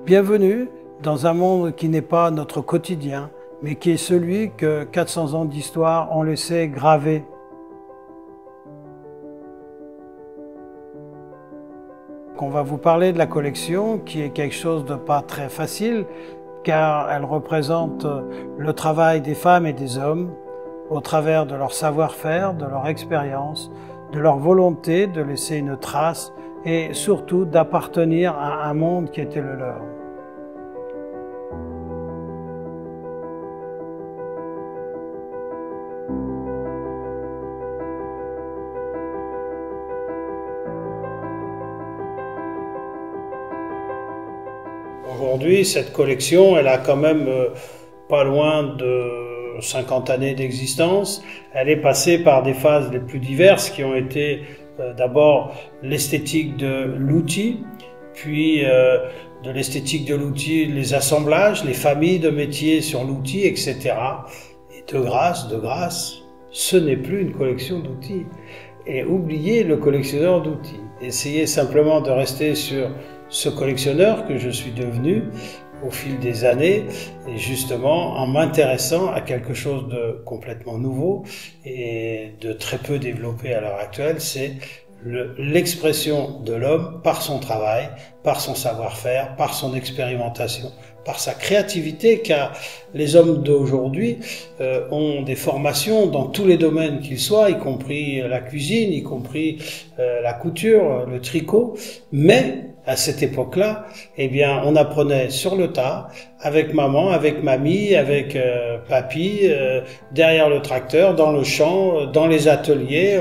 Bienvenue dans un monde qui n'est pas notre quotidien, mais qui est celui que 400 ans d'histoire ont laissé graver. On va vous parler de la collection, qui est quelque chose de pas très facile, car elle représente le travail des femmes et des hommes au travers de leur savoir-faire, de leur expérience, de leur volonté de laisser une trace et surtout d'appartenir à un monde qui était le leur. Aujourd'hui, cette collection, elle a quand même pas loin de 50 années d'existence. Elle est passée par des phases les plus diverses qui ont été d'abord l'esthétique de l'outil, puis de l'esthétique de l'outil, les assemblages, les familles de métiers sur l'outil, etc. Et de grâce, ce n'est plus une collection d'outils. Et oubliez le collectionneur d'outils. Essayez simplement de rester sur ce collectionneur que je suis devenu au fil des années, et justement en m'intéressant à quelque chose de complètement nouveau et de très peu développé à l'heure actuelle, c'est l'expression de l'homme par son travail, par son savoir-faire, par son expérimentation, par sa créativité, car les hommes d'aujourd'hui ont des formations dans tous les domaines qu'ils soient, y compris la cuisine, y compris la couture, le tricot, mais à cette époque-là, eh bien, on apprenait sur le tas, avec maman, avec mamie, avec papy, derrière le tracteur, dans le champ, dans les ateliers,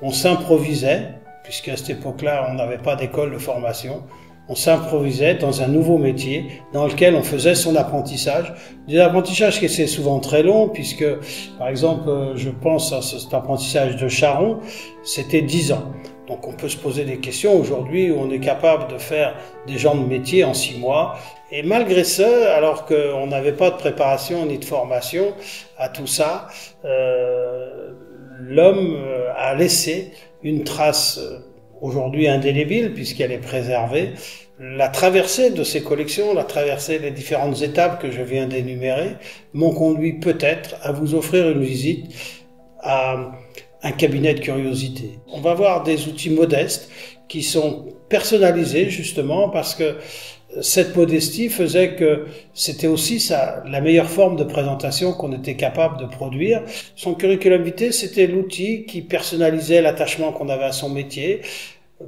on s'improvisait, puisqu'à cette époque-là, on n'avait pas d'école de formation. On s'improvisait dans un nouveau métier dans lequel on faisait son apprentissage. Des apprentissages qui étaient souvent très longs, puisque, par exemple, je pense à cet apprentissage de charron, c'était 10 ans. Donc on peut se poser des questions aujourd'hui où on est capable de faire des genres de métiers en 6 mois. Et malgré ça, alors qu'on n'avait pas de préparation ni de formation à tout ça, l'homme a laissé une trace aujourd'hui indélébile puisqu'elle est préservée. La traversée de ces collections, la traversée des différentes étapes que je viens d'énumérer m'ont conduit peut-être à vous offrir une visite à un cabinet de curiosité. On va voir des outils modestes qui sont personnalisés justement parce que cette modestie faisait que c'était aussi la meilleure forme de présentation qu'on était capable de produire. Son curriculum vitae, c'était l'outil qui personnalisait l'attachement qu'on avait à son métier,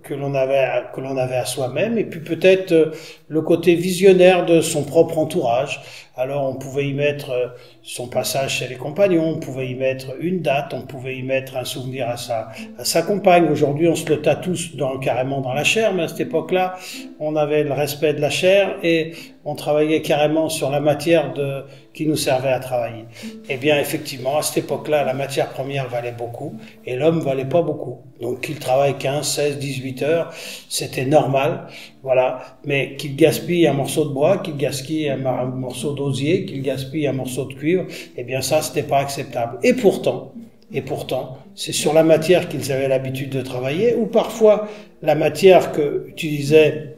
que l'on avait à soi-même, et puis peut-être le côté visionnaire de son propre entourage. Alors on pouvait y mettre son passage chez les compagnons, on pouvait y mettre une date, on pouvait y mettre un souvenir à sa compagne. Aujourd'hui on se le tatoue carrément dans la chair, mais à cette époque-là on avait le respect de la chair et on travaillait carrément sur la matière qui nous servait à travailler. Eh bien effectivement à cette époque-là la matière première valait beaucoup et l'homme valait pas beaucoup. Donc qu'il travaille 15, 16, 18 heures, c'était normal, voilà. Mais qu'il gaspille un morceau de bois, qu'il gaspille un morceau d'osier, qu'il gaspille un morceau de cuivre, eh bien ça, c'était pas acceptable. Et pourtant, c'est sur la matière qu'ils avaient l'habitude de travailler, ou parfois la matière que utilisaient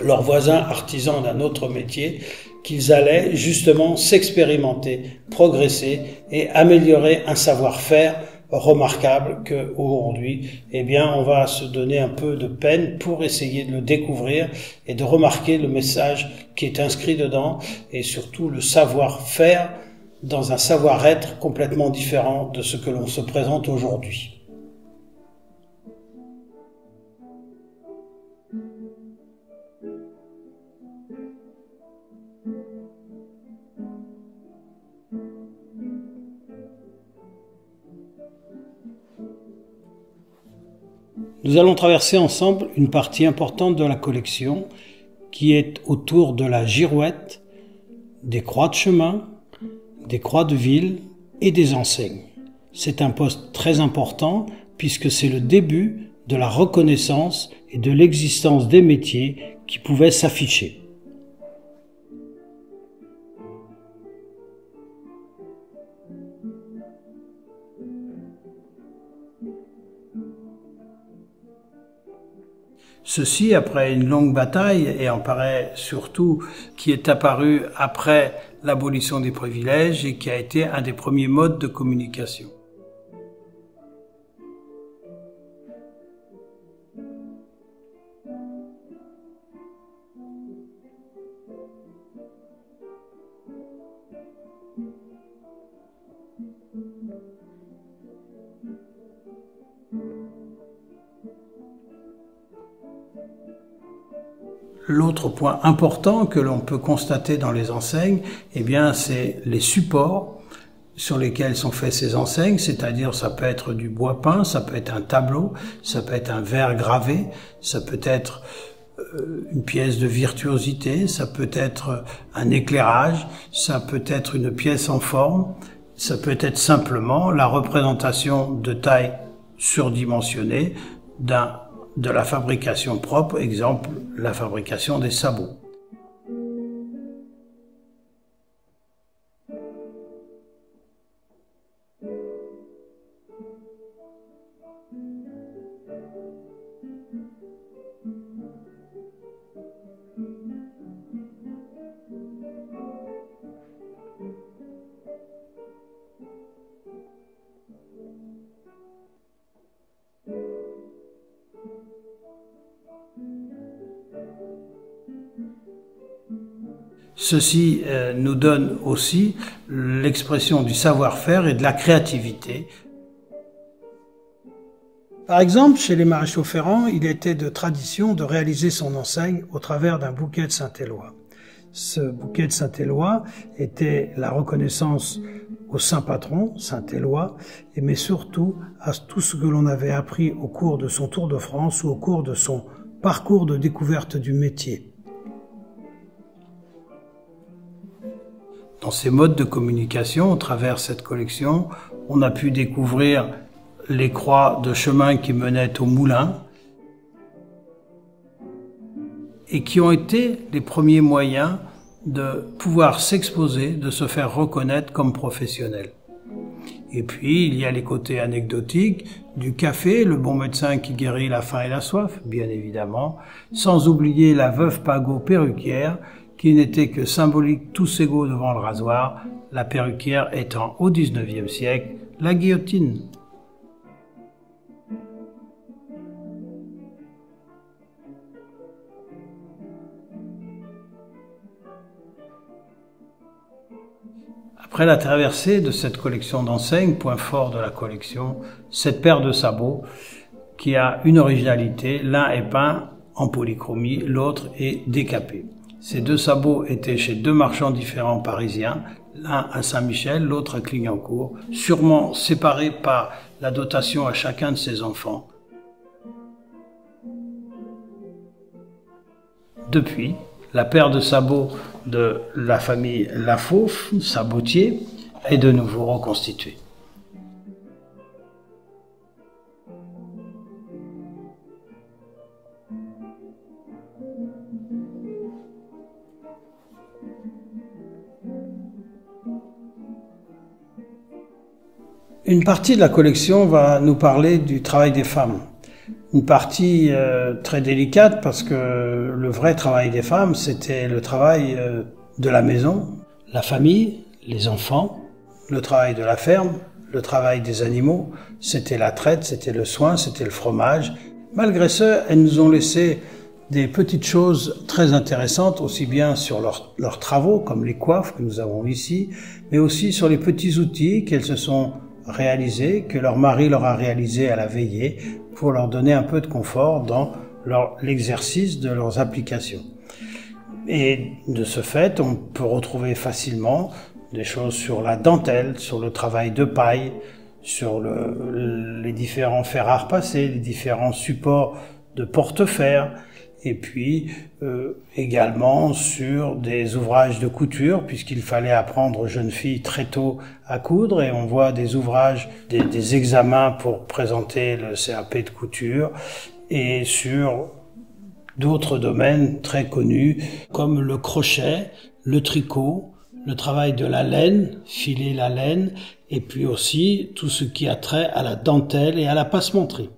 leurs voisins artisans d'un autre métier, qu'ils allaient justement s'expérimenter, progresser et améliorer un savoir-faire remarquable qu'aujourd'hui, eh bien, on va se donner un peu de peine pour essayer de le découvrir et de remarquer le message qui est inscrit dedans et surtout le savoir-faire dans un savoir-être complètement différent de ce que l'on se présente aujourd'hui. Nous allons traverser ensemble une partie importante de la collection qui est autour de la girouette, des croix de chemin, des croix de ville et des enseignes. C'est un poste très important puisque c'est le début de la reconnaissance et de l'existence des métiers qui pouvaient s'afficher. Ceci après une longue bataille, et en paraît surtout qui est apparu après l'abolition des privilèges et qui a été un des premiers modes de communication. L'autre point important que l'on peut constater dans les enseignes, eh bien, c'est les supports sur lesquels sont faites ces enseignes, c'est-à-dire ça peut être du bois peint, ça peut être un tableau, ça peut être un verre gravé, ça peut être une pièce de virtuosité, ça peut être un éclairage, ça peut être une pièce en forme, ça peut être simplement la représentation de taille surdimensionnée de la fabrication propre, exemple la fabrication des sabots. Ceci nous donne aussi l'expression du savoir-faire et de la créativité. Par exemple, chez les maréchaux Ferrand, il était de tradition de réaliser son enseigne au travers d'un bouquet de Saint-Éloi. Ce bouquet de Saint-Éloi était la reconnaissance au saint patron, Saint-Éloi, mais surtout à tout ce que l'on avait appris au cours de son Tour de France ou au cours de son parcours de découverte du métier. Dans ces modes de communication, au travers de cette collection, on a pu découvrir les croix de chemin qui menaient au moulin et qui ont été les premiers moyens de pouvoir s'exposer, de se faire reconnaître comme professionnel. Et puis, il y a les côtés anecdotiques du café, le bon médecin qui guérit la faim et la soif, bien évidemment, sans oublier la veuve Pagot perruquière, qui n'était que symbolique tous égaux devant le rasoir, la perruquière étant au XIXe siècle la guillotine. Après la traversée de cette collection d'enseignes, point fort de la collection, cette paire de sabots qui a une originalité, l'un est peint en polychromie, l'autre est décapé. Ces deux sabots étaient chez deux marchands différents parisiens, l'un à Saint-Michel, l'autre à Clignancourt, sûrement séparés par la dotation à chacun de ses enfants. Depuis, la paire de sabots de la famille Lafauve, sabotier, est de nouveau reconstituée. Une partie de la collection va nous parler du travail des femmes. Une partie très délicate parce que le vrai travail des femmes, c'était le travail de la maison, la famille, les enfants, le travail de la ferme, le travail des animaux, c'était la traite, c'était le soin, c'était le fromage. Malgré ça, elles nous ont laissé des petites choses très intéressantes, aussi bien sur leurs travaux, comme les coiffes que nous avons ici, mais aussi sur les petits outils qu'elles se sont réalisés, que leur mari leur a réalisés à la veillée, pour leur donner un peu de confort dans l'exercice de leurs applications. Et de ce fait, on peut retrouver facilement des choses sur la dentelle, sur le travail de paille, sur les différents fers à repasser, les différents supports de porte-fer, et puis également sur des ouvrages de couture, puisqu'il fallait apprendre aux jeunes filles très tôt à coudre, et on voit des ouvrages, des examens pour présenter le CAP de couture, et sur d'autres domaines très connus, comme le crochet, le tricot, le travail de la laine, filer la laine, et puis aussi tout ce qui a trait à la dentelle et à la passementerie.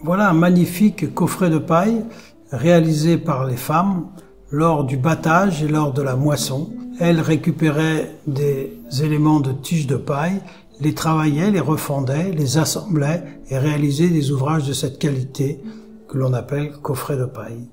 Voilà un magnifique coffret de paille réalisé par les femmes lors du battage et lors de la moisson. Elles récupéraient des éléments de tiges de paille, les travaillaient, les refondaient, les assemblaient et réalisaient des ouvrages de cette qualité que l'on appelle coffret de paille.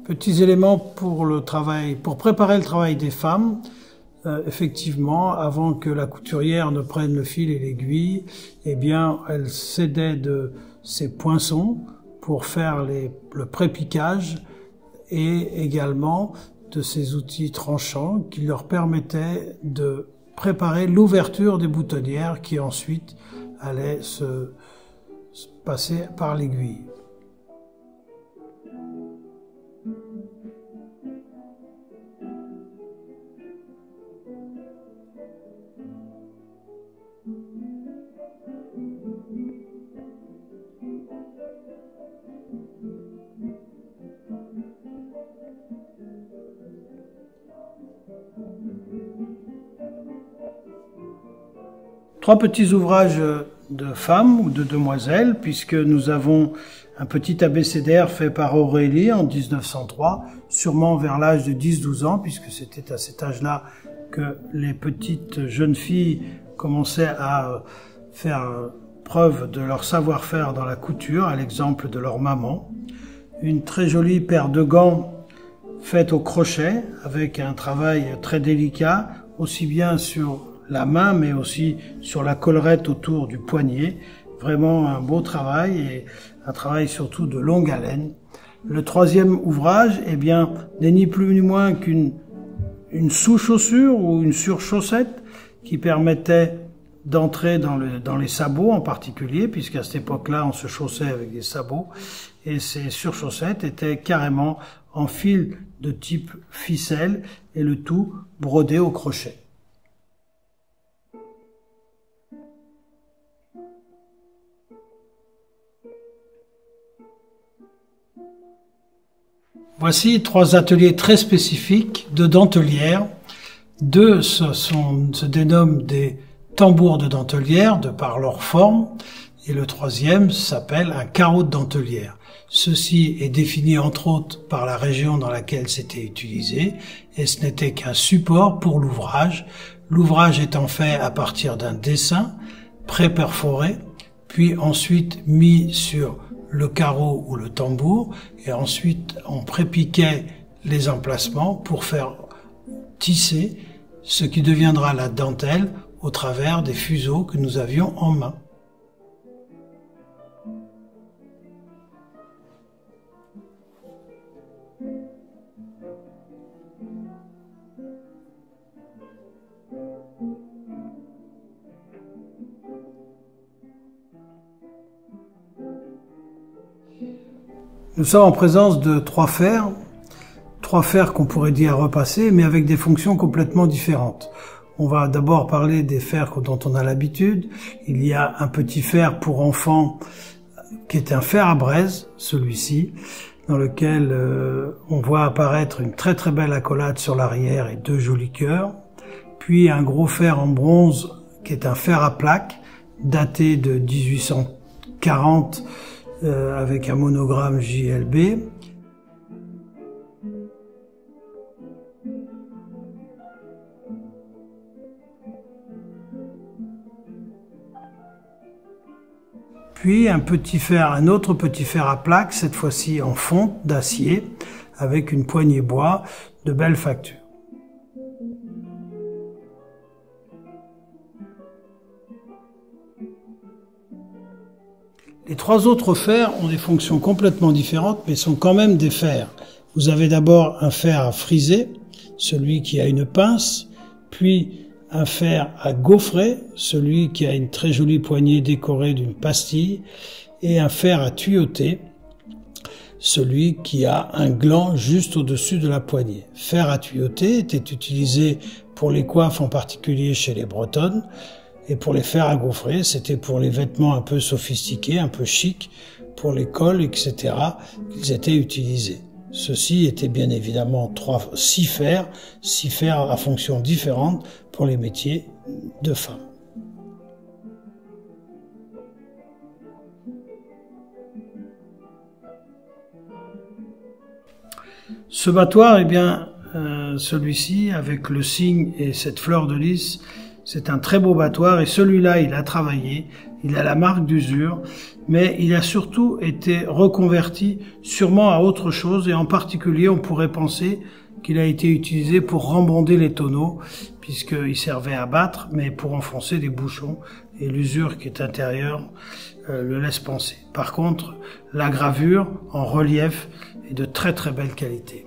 Petits éléments pour le travail, pour préparer le travail des femmes. Effectivement, avant que la couturière ne prenne le fil et l'aiguille, eh bien, elle s'aidait de ses poinçons pour faire le pré-piquage et également de ces outils tranchants qui leur permettaient de préparer l'ouverture des boutonnières qui ensuite allaient se passer par l'aiguille. Trois petits ouvrages de femmes ou de demoiselles, puisque nous avons un petit abécédaire fait par Aurélie en 1903, sûrement vers l'âge de 10-12 ans, puisque c'était à cet âge-là que les petites jeunes filles commençaient à faire preuve de leur savoir-faire dans la couture, à l'exemple de leur maman. Une très jolie paire de gants faite au crochet, avec un travail très délicat, aussi bien sur la main, mais aussi sur la collerette autour du poignet. Vraiment un beau travail et un travail surtout de longue haleine. Le troisième ouvrage, eh bien, n'est ni plus ni moins qu'une sous-chaussure ou une surchaussette qui permettait d'entrer dans les sabots en particulier, puisqu'à cette époque-là, on se chaussait avec des sabots. Et ces surchaussettes étaient carrément en fil de type ficelle et le tout brodé au crochet. Voici trois ateliers très spécifiques de dentelière. Deux se dénomment des tambours de dentelière de par leur forme et le troisième s'appelle un carreau de dentelière. Ceci est défini entre autres par la région dans laquelle c'était utilisé et ce n'était qu'un support pour l'ouvrage. L'ouvrage étant fait à partir d'un dessin pré-perforé puis ensuite mis sur le carreau ou le tambour et ensuite on prépiquait les emplacements pour faire tisser ce qui deviendra la dentelle au travers des fuseaux que nous avions en main. Nous sommes en présence de trois fers qu'on pourrait dire repasser, mais avec des fonctions complètement différentes. On va d'abord parler des fers dont on a l'habitude. Il y a un petit fer pour enfants qui est un fer à braise, celui-ci, dans lequel on voit apparaître une très très belle accolade sur l'arrière et deux jolis cœurs. Puis un gros fer en bronze qui est un fer à plaque, daté de 1840, avec un monogramme JLB. Puis un autre petit fer à plaque, cette fois-ci en fonte d'acier, avec une poignée bois de belle facture. Les trois autres fers ont des fonctions complètement différentes, mais sont quand même des fers. Vous avez d'abord un fer à friser, celui qui a une pince, puis un fer à gaufrer, celui qui a une très jolie poignée décorée d'une pastille, et un fer à tuyauter, celui qui a un gland juste au-dessus de la poignée. Fer à tuyauter était utilisé pour les coiffes, en particulier chez les Bretonnes, et pour les fers à gaufrer, c'était pour les vêtements un peu sophistiqués, un peu chics, pour les cols, etc., qu'ils étaient utilisés. Ceci était bien évidemment 6 fers à fonction différente pour les métiers de femmes. Ce battoir, eh bien, celui-ci, avec le cygne et cette fleur de lys, c'est un très beau battoir, et celui-là, il a travaillé, il a la marque d'usure, mais il a surtout été reconverti sûrement à autre chose, et en particulier, on pourrait penser qu'il a été utilisé pour rembonder les tonneaux, puisqu'il servait à battre, mais pour enfoncer des bouchons, et l'usure qui est intérieure le laisse penser. Par contre, la gravure en relief est de très très belle qualité.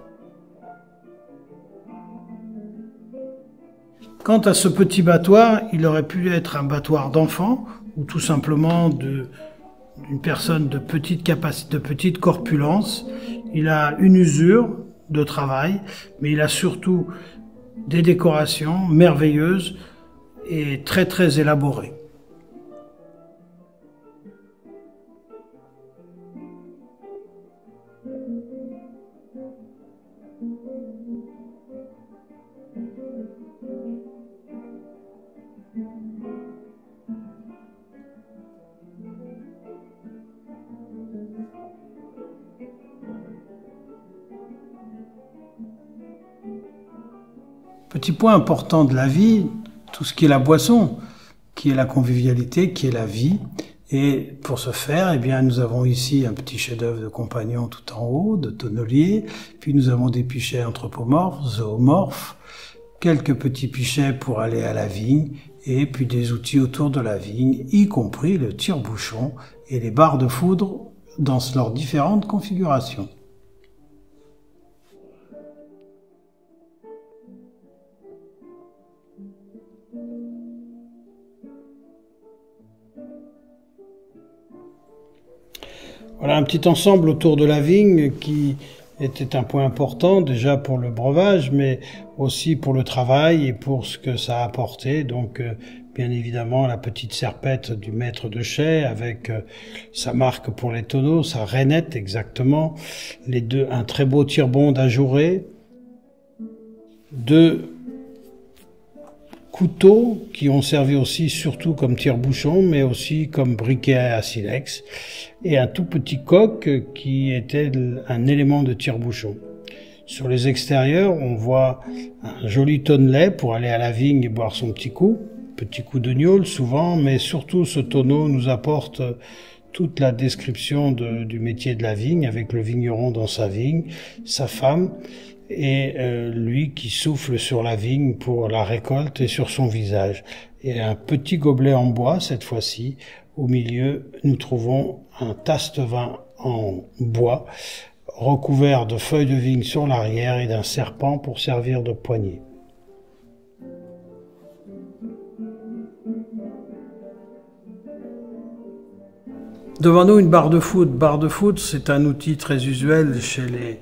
Quant à ce petit battoir, il aurait pu être un battoir d'enfant, ou tout simplement d'une personne de petite capacité, de petite corpulence. Il a une usure de travail, mais il a surtout des décorations merveilleuses et très très élaborées. Petit point important de la vie, tout ce qui est la boisson, qui est la convivialité, qui est la vie. Et pour ce faire, eh bien, nous avons ici un petit chef-d'œuvre de compagnon tout en haut, de tonnelier. Puis nous avons des pichets anthropomorphes, zoomorphes, quelques petits pichets pour aller à la vigne, et puis des outils autour de la vigne, y compris le tire-bouchon et les barres de foudre dans leurs différentes configurations. Voilà un petit ensemble autour de la vigne qui était un point important déjà pour le breuvage, mais aussi pour le travail et pour ce que ça a apporté. Donc, bien évidemment, la petite serpette du maître de chai avec sa marque pour les tonneaux, sa rainette exactement, un très beau tire-bond ajouré, 2 couteaux qui ont servi aussi surtout comme tire-bouchon, mais aussi comme briquet à silex, et un tout petit coq qui était un élément de tire-bouchon. Sur les extérieurs, on voit un joli tonnelet pour aller à la vigne et boire son petit coup de gnôle souvent, mais surtout ce tonneau nous apporte toute la description du métier de la vigne, avec le vigneron dans sa vigne, sa femme, et lui qui souffle sur la vigne pour la récolte et sur son visage. Et un petit gobelet en bois, cette fois-ci. Au milieu, nous trouvons un tasse-vin en bois, recouvert de feuilles de vigne sur l'arrière et d'un serpent pour servir de poignée. Devant nous, une barre de foudre. Barre de foudre, c'est un outil très usuel chez les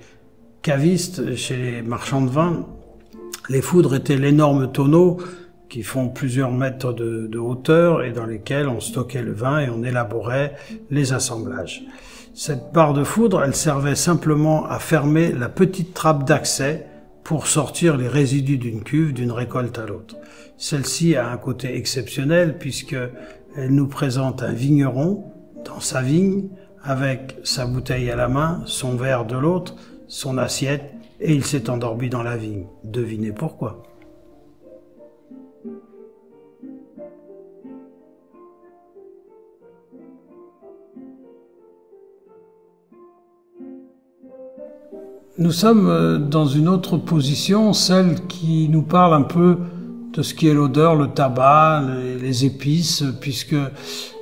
cavistes, chez les marchands de vin. Les foudres étaient l'énorme tonneau qui font plusieurs mètres de hauteur et dans lesquels on stockait le vin et on élaborait les assemblages. Cette barre de foudre, elle servait simplement à fermer la petite trappe d'accès pour sortir les résidus d'une cuve d'une récolte à l'autre. Celle-ci a un côté exceptionnel puisqu'elle nous présente un vigneron dans sa vigne avec sa bouteille à la main, son verre de l'autre, son assiette, et il s'est endormi dans la vigne. Devinez pourquoi. Nous sommes dans une autre position, celle qui nous parle un peu de ce qui est l'odeur, le tabac, les épices, puisque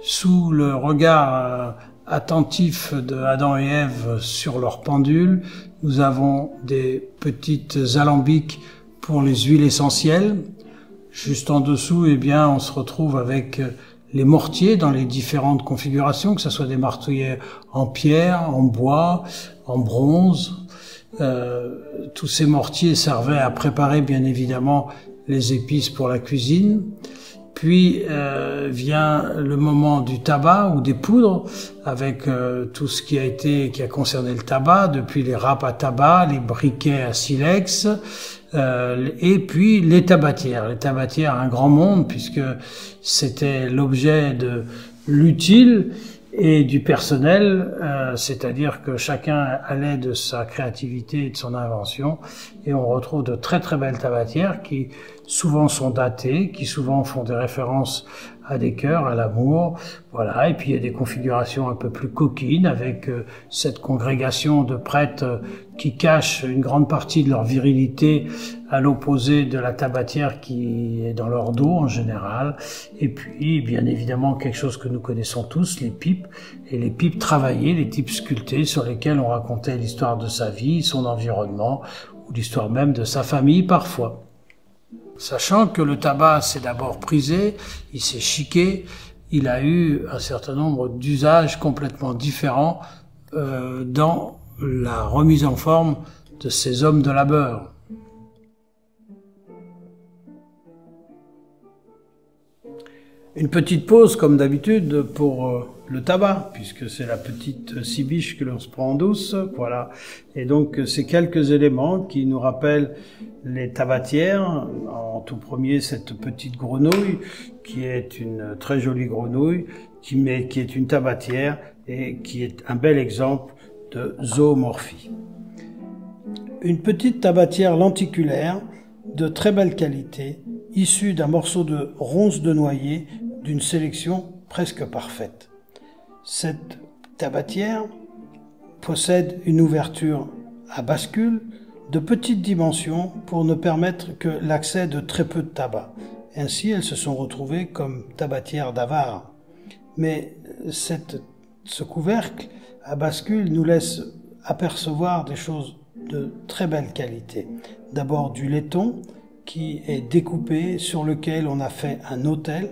sous le regard attentif de Adam et Ève sur leur pendule, nous avons des petites alambics pour les huiles essentielles. Juste en dessous, eh bien, on se retrouve avec les mortiers dans les différentes configurations, que ce soit des marteillers en pierre, en bois, en bronze. Tous ces mortiers servaient à préparer bien évidemment les épices pour la cuisine. Puis vient le moment du tabac ou des poudres, avec tout ce qui a concerné le tabac, depuis les râpes à tabac, les briquets à silex, et puis les tabatières. Les tabatières, un grand monde, puisque c'était l'objet de l'utile et du personnel, c'est-à-dire que chacun allait de sa créativité et de son invention, et on retrouve de très très belles tabatières qui souvent sont datées, qui souvent font des références à des cœurs, à l'amour, voilà. Et puis il y a des configurations un peu plus coquines avec cette congrégation de prêtres qui cachent une grande partie de leur virilité à l'opposé de la tabatière qui est dans leur dos en général. Et puis bien évidemment quelque chose que nous connaissons tous, les pipes, et les pipes travaillées, les pipes sculptées sur lesquelles on racontait l'histoire de sa vie, son environnement ou l'histoire même de sa famille parfois. Sachant que le tabac s'est d'abord prisé, il s'est chiqué, il a eu un certain nombre d'usages complètement différents dans la remise en forme de ces hommes de labeur. Une petite pause comme d'habitude pour le tabac, puisque c'est la petite cibiche que l'on se prend en douce, voilà. Et donc ces quelques éléments qui nous rappellent les tabatières, en tout premier cette petite grenouille, qui est une très jolie grenouille, qui est une tabatière et qui est un bel exemple de zoomorphie. Une petite tabatière lenticulaire de très belle qualité, issue d'un morceau de ronce de noyer d'une sélection presque parfaite. Cette tabatière possède une ouverture à bascule de petite dimension pour ne permettre que l'accès de très peu de tabac. Ainsi, elles se sont retrouvées comme tabatières d'avare. Mais ce couvercle à bascule nous laisse apercevoir des choses de très belle qualité. D'abord du laiton qui est découpé, sur lequel on a fait un autel,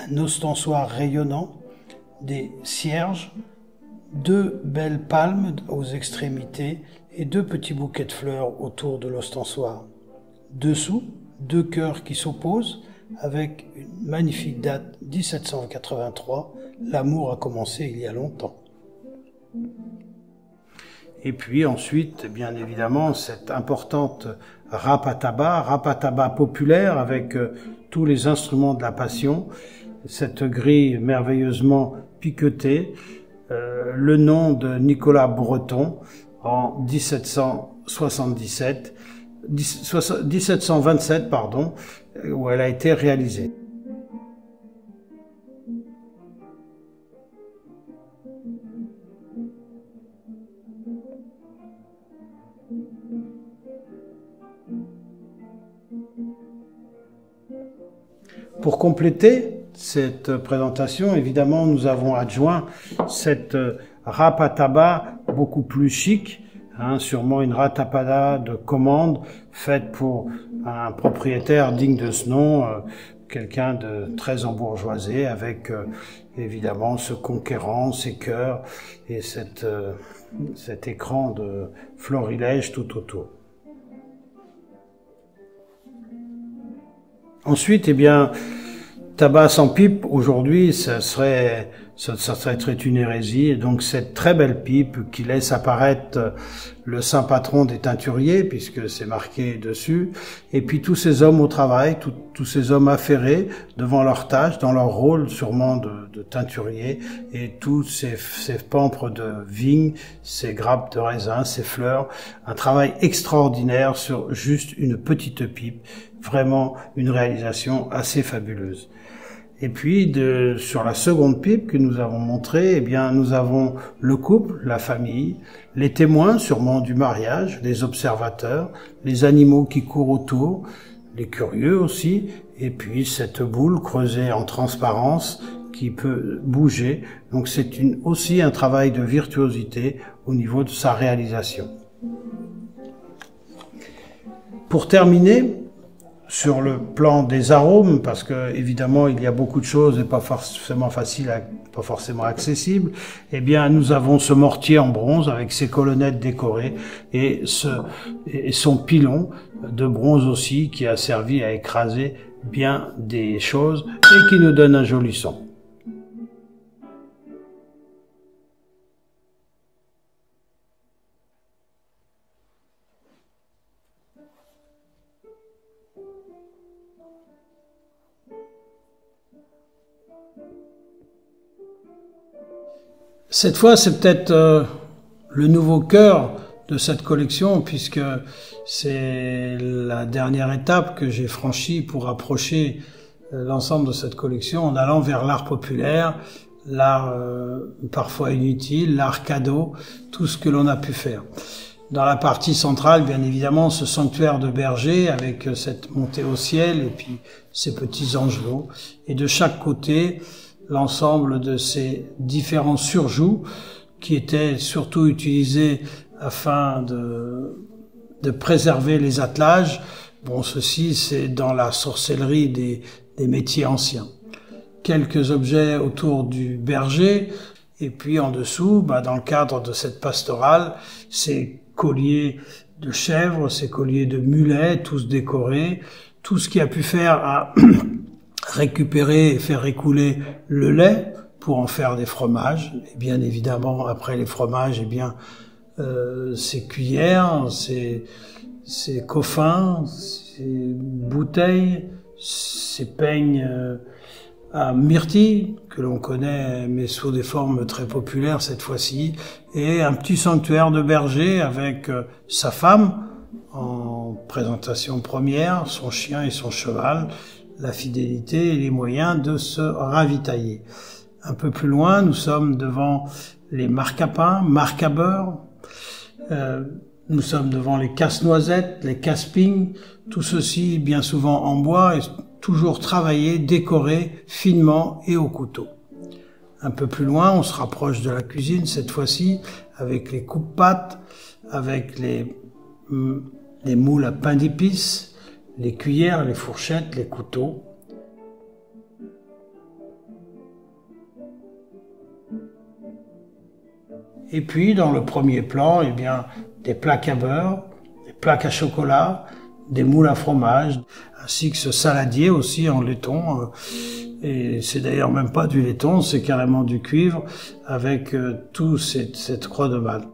un ostensoir rayonnant, des cierges, deux belles palmes aux extrémités et deux petits bouquets de fleurs autour de l'ostensoir. Dessous, deux cœurs qui s'opposent avec une magnifique date 1783. L'amour a commencé il y a longtemps. Et puis ensuite, bien évidemment, cette importante râpe à tabac populaire avec tous les instruments de la Passion, cette grille merveilleusement piquetée, le nom de Nicolas Breton en 1727, où elle a été réalisée. Pour compléter cette présentation, évidemment, nous avons adjoint cette râpe à tabac beaucoup plus chic, sûrement une râpe à tabac de commande faite pour un propriétaire digne de ce nom, quelqu'un de très embourgeoisé, avec évidemment ce conquérant, ces cœurs et cet écran de florilège tout autour. Ensuite, eh bien, tabac sans pipe, aujourd'hui, ça serait une hérésie. Et donc, cette très belle pipe qui laisse apparaître le saint patron des teinturiers, puisque c'est marqué dessus, et puis tous ces hommes au travail, tous ces hommes affairés devant leur tâche, dans leur rôle sûrement de teinturier, et tous ces pampres de vigne, ces grappes de raisin, ces fleurs, un travail extraordinaire sur juste une petite pipe, vraiment une réalisation assez fabuleuse. Et puis, sur la seconde pipe que nous avons montrée, eh bien, nous avons le couple, la famille, les témoins sûrement du mariage, les observateurs, les animaux qui courent autour, les curieux aussi, et puis cette boule creusée en transparence qui peut bouger. Donc c'est aussi un travail de virtuosité au niveau de sa réalisation. Pour terminer, sur le plan des arômes, parce que évidemment il y a beaucoup de choses et pas forcément pas forcément accessibles, eh bien nous avons ce mortier en bronze avec ses colonnettes décorées et son pilon de bronze aussi qui a servi à écraser bien des choses et qui nous donne un joli son. Cette fois, c'est peut-être le nouveau cœur de cette collection, puisque c'est la dernière étape que j'ai franchie pour approcher l'ensemble de cette collection en allant vers l'art populaire, l'art parfois inutile, l'art cadeau, tout ce que l'on a pu faire. Dans la partie centrale, bien évidemment, ce sanctuaire de berger avec cette montée au ciel et puis ces petits angelots. Et de chaque côté, l'ensemble de ces différents surjouts qui étaient surtout utilisés afin de préserver les attelages. Bon, ceci, c'est dans la sorcellerie des métiers anciens. Quelques objets autour du berger, et puis en dessous, dans le cadre de cette pastorale, ces colliers de chèvres, ces colliers de mulets, tous décorés, tout ce qui a pu faire à récupérer et faire écouler le lait pour en faire des fromages. Et bien évidemment, après les fromages, eh bien ces cuillères, ces coffins, ces bouteilles, ces peignes à myrtille que l'on connaît mais sous des formes très populaires cette fois-ci, et un petit sanctuaire de berger avec sa femme en présentation première, son chien et son cheval, la fidélité et les moyens de se ravitailler. Un peu plus loin, nous sommes devant les marques à pain, marques à beurre, nous sommes devant les casse-noisettes, les casse-pignes, tout ceci bien souvent en bois et toujours travaillé, décoré finement et au couteau. Un peu plus loin, on se rapproche de la cuisine cette fois-ci avec les coupe-pâtes, avec les moules à pain d'épices, les cuillères, les fourchettes, les couteaux. Et puis, dans le premier plan, eh bien, des plaques à beurre, des plaques à chocolat, des moules à fromage, ainsi que ce saladier aussi en laiton. Et c'est d'ailleurs même pas du laiton, c'est carrément du cuivre avec toute cette croix de balle.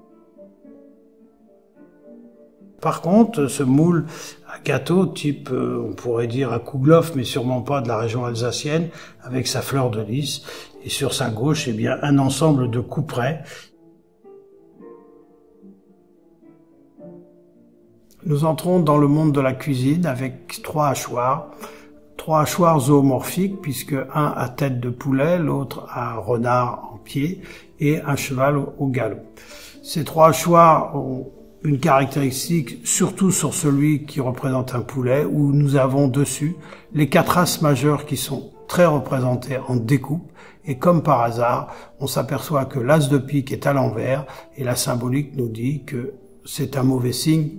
Par contre, ce moule à gâteau type, on pourrait dire à Kouglof, mais sûrement pas de la région alsacienne, avec sa fleur de lys, et sur sa gauche, eh bien, un ensemble de couperets. Nous entrons dans le monde de la cuisine avec trois hachoirs zoomorphiques, puisque un à tête de poulet, l'autre à renard en pied, et un cheval au galop. Ces trois hachoirs ont une caractéristique, surtout sur celui qui représente un poulet, où nous avons dessus les quatre as majeures qui sont très représentées en découpe, et comme par hasard, on s'aperçoit que l'as de pique est à l'envers, et la symbolique nous dit que c'est un mauvais signe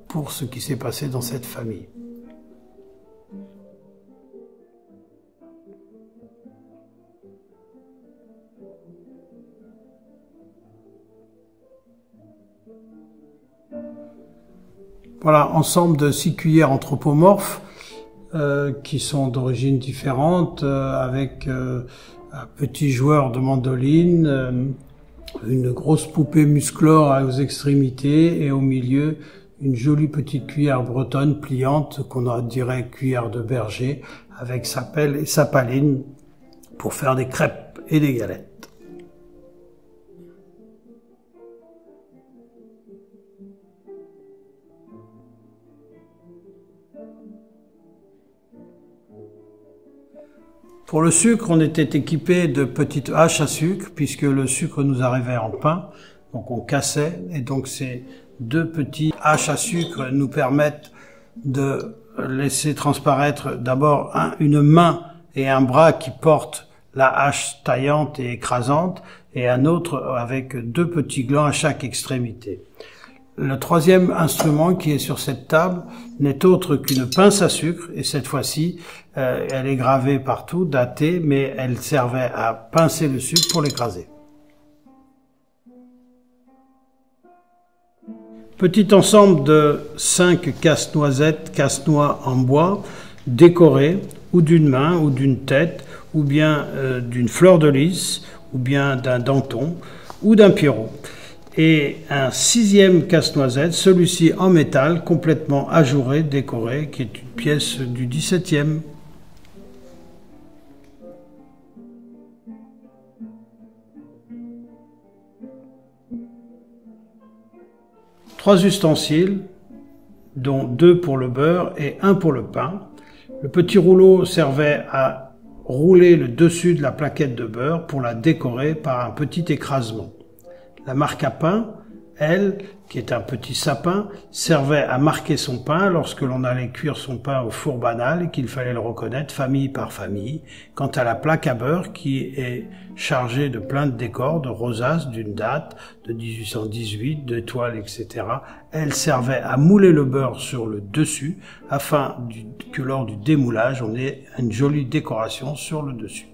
pour ce qui s'est passé dans cette famille. Voilà, ensemble de 6 cuillères anthropomorphes qui sont d'origines différentes, avec un petit joueur de mandoline, une grosse poupée musclore aux extrémités et au milieu une jolie petite cuillère bretonne pliante qu'on dirait cuillère de berger avec sa pelle et sa paline pour faire des crêpes et des galettes. Pour le sucre, on était équipé de petites haches à sucre, puisque le sucre nous arrivait en pain, donc on cassait, et donc ces deux petites haches à sucre nous permettent de laisser transparaître d'abord une main et un bras qui portent la hache taillante et écrasante, et un autre avec deux petits glands à chaque extrémité. Le troisième instrument qui est sur cette table n'est autre qu'une pince à sucre, et cette fois-ci, elle est gravée partout, datée, mais elle servait à pincer le sucre pour l'écraser. Petit ensemble de 5 casse-noisettes, casse-noix en bois, décorés ou d'une main ou d'une tête, ou bien d'une fleur de lys, ou bien d'un denton, ou d'un pierrot. Et un 6e casse-noisette, celui-ci en métal, complètement ajouré, décoré, qui est une pièce du 17e. Trois ustensiles, dont 2 pour le beurre et 1 pour le pain. Le petit rouleau servait à rouler le dessus de la plaquette de beurre pour la décorer par un petit écrasement. La marque à pain, elle, qui est un petit sapin, servait à marquer son pain lorsque l'on allait cuire son pain au four banal et qu'il fallait le reconnaître famille par famille. Quant à la plaque à beurre, qui est chargée de plein de décors, de rosaces, d'une date, de 1818, d'étoiles, etc., elle servait à mouler le beurre sur le dessus afin que lors du démoulage, on ait une jolie décoration sur le dessus.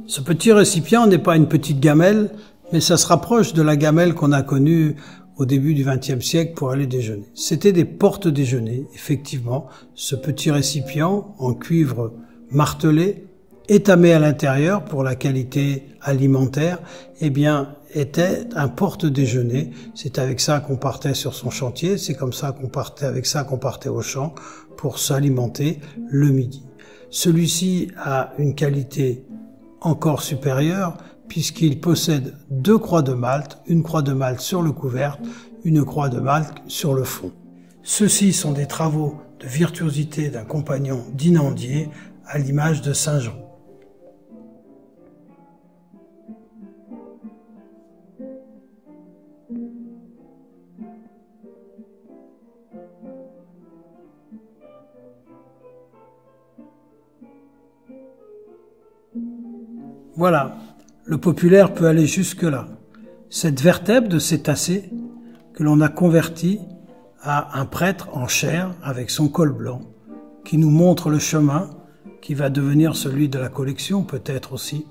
Ce petit récipient n'est pas une petite gamelle, mais ça se rapproche de la gamelle qu'on a connue au début du XXe siècle pour aller déjeuner. C'était des porte-déjeuner, effectivement. Ce petit récipient en cuivre martelé, étamé à l'intérieur pour la qualité alimentaire, eh bien, était un porte-déjeuner. C'est avec ça qu'on partait sur son chantier, c'est comme ça qu'on partait, avec ça qu'on partait au champ pour s'alimenter le midi. Celui-ci a une qualité encore supérieure puisqu'il possède 2 croix de malt, une croix de malt sur le couvercle, une croix de malt sur le fond. Ceux-ci sont des travaux de virtuosité d'un compagnon d'Inandier à l'image de Saint Jean. Voilà, le populaire peut aller jusque-là. Cette vertèbre de cétacé que l'on a convertie à un prêtre en chair avec son col blanc, qui nous montre le chemin qui va devenir celui de la collection peut-être aussi.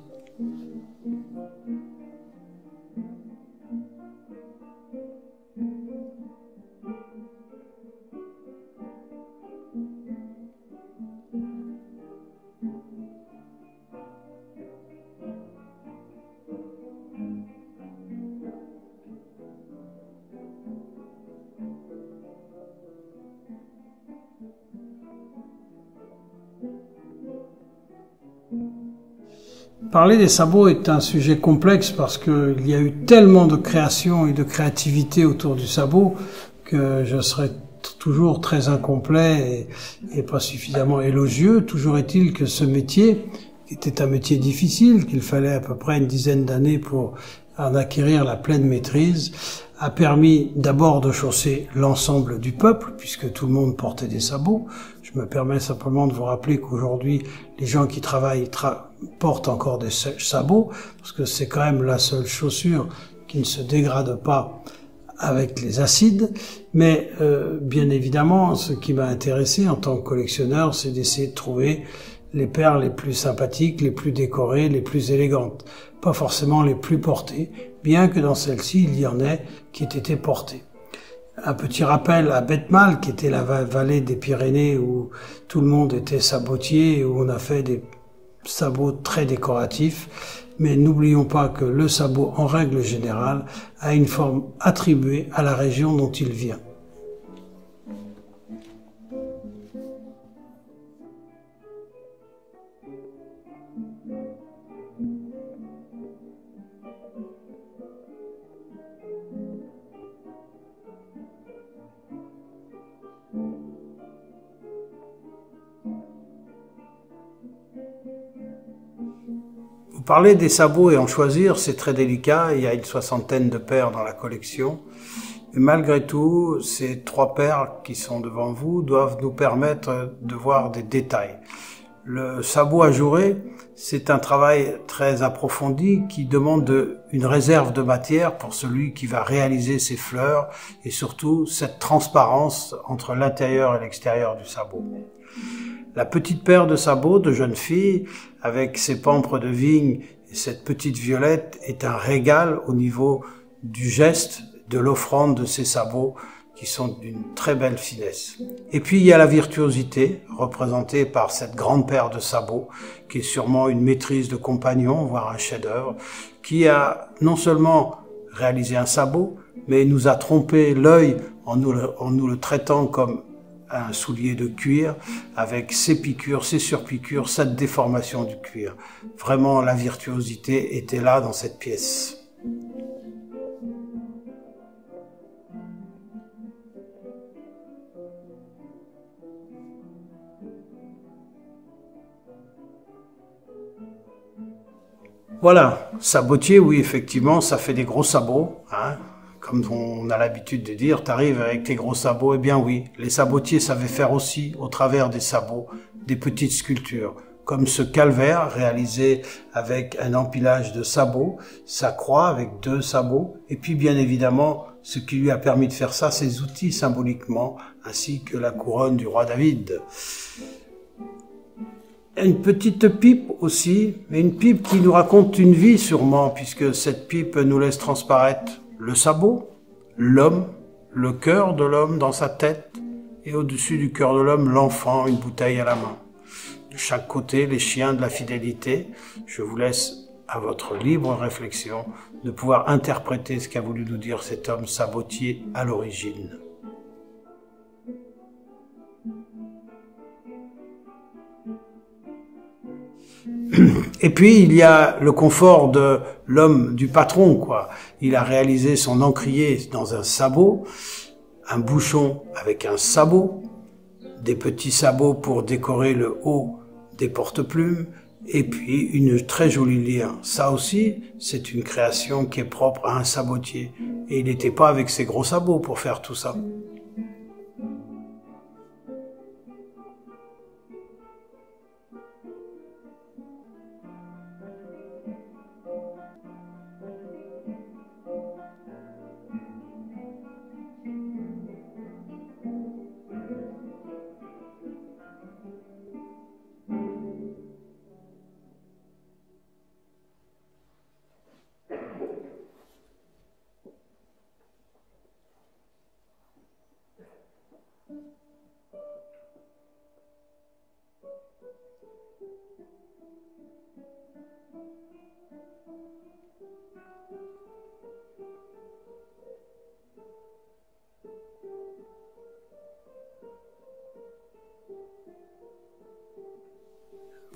Parler des sabots est un sujet complexe parce qu'il y a eu tellement de création et de créativité autour du sabot que je serais toujours très incomplet et pas suffisamment élogieux. Toujours est-il que ce métier, qui était un métier difficile, qu'il fallait à peu près une dizaine d'années pour en acquérir la pleine maîtrise, a permis d'abord de chausser l'ensemble du peuple, puisque tout le monde portait des sabots. Je me permets simplement de vous rappeler qu'aujourd'hui, les gens qui travaillent portent encore des sabots, parce que c'est quand même la seule chaussure qui ne se dégrade pas avec les acides. Mais bien évidemment, ce qui m'a intéressé en tant que collectionneur, c'est d'essayer de trouver les paires les plus sympathiques, les plus décorées, les plus élégantes. Pas forcément les plus portées, bien que dans celle-ci, il y en ait qui aient été portées. Un petit rappel à Betmal, qui était la vallée des Pyrénées où tout le monde était sabotier et où on a fait des sabots très décoratifs. Mais n'oublions pas que le sabot, en règle générale, a une forme attribuée à la région dont il vient. parler des sabots et en choisir, c'est très délicat. Il y a une 60aine de paires dans la collection. Et malgré tout, ces 3 paires qui sont devant vous doivent nous permettre de voir des détails. Le sabot ajouré, c'est un travail très approfondi qui demande une réserve de matière pour celui qui va réaliser ces fleurs et surtout cette transparence entre l'intérieur et l'extérieur du sabot. La petite paire de sabots de jeune fille avec ses pampres de vigne et cette petite violette est un régal au niveau du geste, de l'offrande de ces sabots qui sont d'une très belle finesse. Et puis il y a la virtuosité représentée par cette grande paire de sabots qui est sûrement une maîtrise de compagnon, voire un chef-d'œuvre, qui a non seulement réalisé un sabot, mais nous a trompé l'œil en nous le traitant comme un soulier de cuir avec ses piqûres, ses surpiqûres, cette déformation du cuir. Vraiment, la virtuosité était là dans cette pièce. Voilà, sabotier, oui, effectivement, ça fait des gros sabots, hein. Comme on a l'habitude de dire, t'arrives avec tes gros sabots, eh bien oui, les sabotiers savaient faire aussi, au travers des sabots, des petites sculptures, comme ce calvaire réalisé avec un empilage de sabots, sa croix avec 2 sabots, et puis bien évidemment, ce qui lui a permis de faire ça, ses outils symboliquement, ainsi que la couronne du roi David. Une petite pipe aussi, mais une pipe qui nous raconte une vie sûrement, puisque cette pipe nous laisse transparaître le sabot, l'homme, le cœur de l'homme dans sa tête, et au-dessus du cœur de l'homme, l'enfant, une bouteille à la main. De chaque côté, les chiens de la fidélité. Je vous laisse à votre libre réflexion de pouvoir interpréter ce qu'a voulu nous dire cet homme sabotier à l'origine. Et puis, il y a le confort de l'homme, du patron, quoi. Il a réalisé son encrier dans un sabot, un bouchon avec un sabot, des petits sabots pour décorer le haut des porte-plumes, et puis une très jolie lyre. Ça aussi, c'est une création qui est propre à un sabotier. Et il n'était pas avec ses gros sabots pour faire tout ça.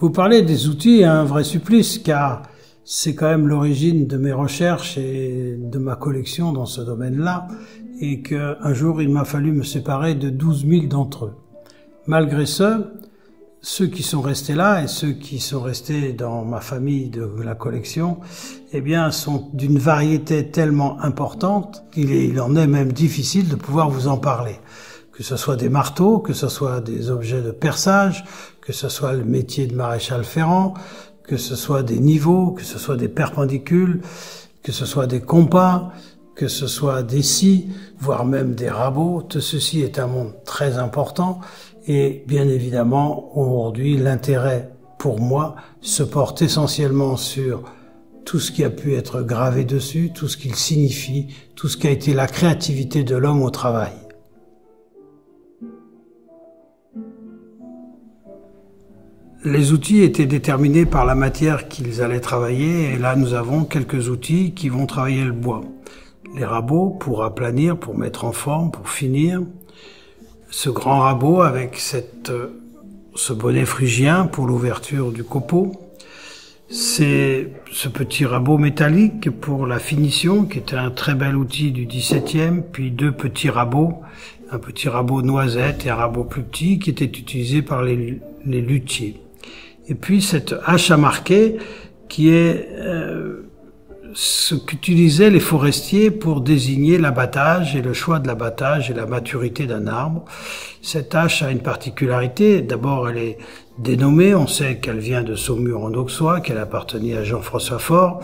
Vous parlez des outils, un vrai supplice, car c'est quand même l'origine de mes recherches et de ma collection dans ce domaine-là, et qu'un jour il m'a fallu me séparer de 12 000 d'entre eux. Malgré ça, ceux qui sont restés là et ceux qui sont restés dans ma famille de la collection, eh bien, sont d'une variété tellement importante qu'il en est même difficile de pouvoir vous en parler. Que ce soit des marteaux, que ce soit des objets de perçage, que ce soit le métier de maréchal ferrant, que ce soit des niveaux, que ce soit des perpendicules, que ce soit des compas, que ce soit des scies, voire même des rabots. Tout ceci est un monde très important et bien évidemment, aujourd'hui, l'intérêt pour moi se porte essentiellement sur tout ce qui a pu être gravé dessus, tout ce qu'il signifie, tout ce qui a été la créativité de l'homme au travail. Les outils étaient déterminés par la matière qu'ils allaient travailler, et là nous avons quelques outils qui vont travailler le bois. Les rabots pour aplanir, pour mettre en forme, pour finir. Ce grand rabot avec ce bonnet phrygien pour l'ouverture du copeau. C'est ce petit rabot métallique pour la finition, qui était un très bel outil du XVIIe, puis 2 petits rabots, un petit rabot noisette et un rabot plus petit qui étaient utilisés par les luthiers. Et puis cette hache à marquer qui est ce qu'utilisaient les forestiers pour désigner l'abattage et le choix de l'abattage et la maturité d'un arbre. Cette hache a une particularité. D'abord, elle est dénommée. On sait qu'elle vient de Saumur en Auxois, qu'elle appartenait à Jean-François Faure.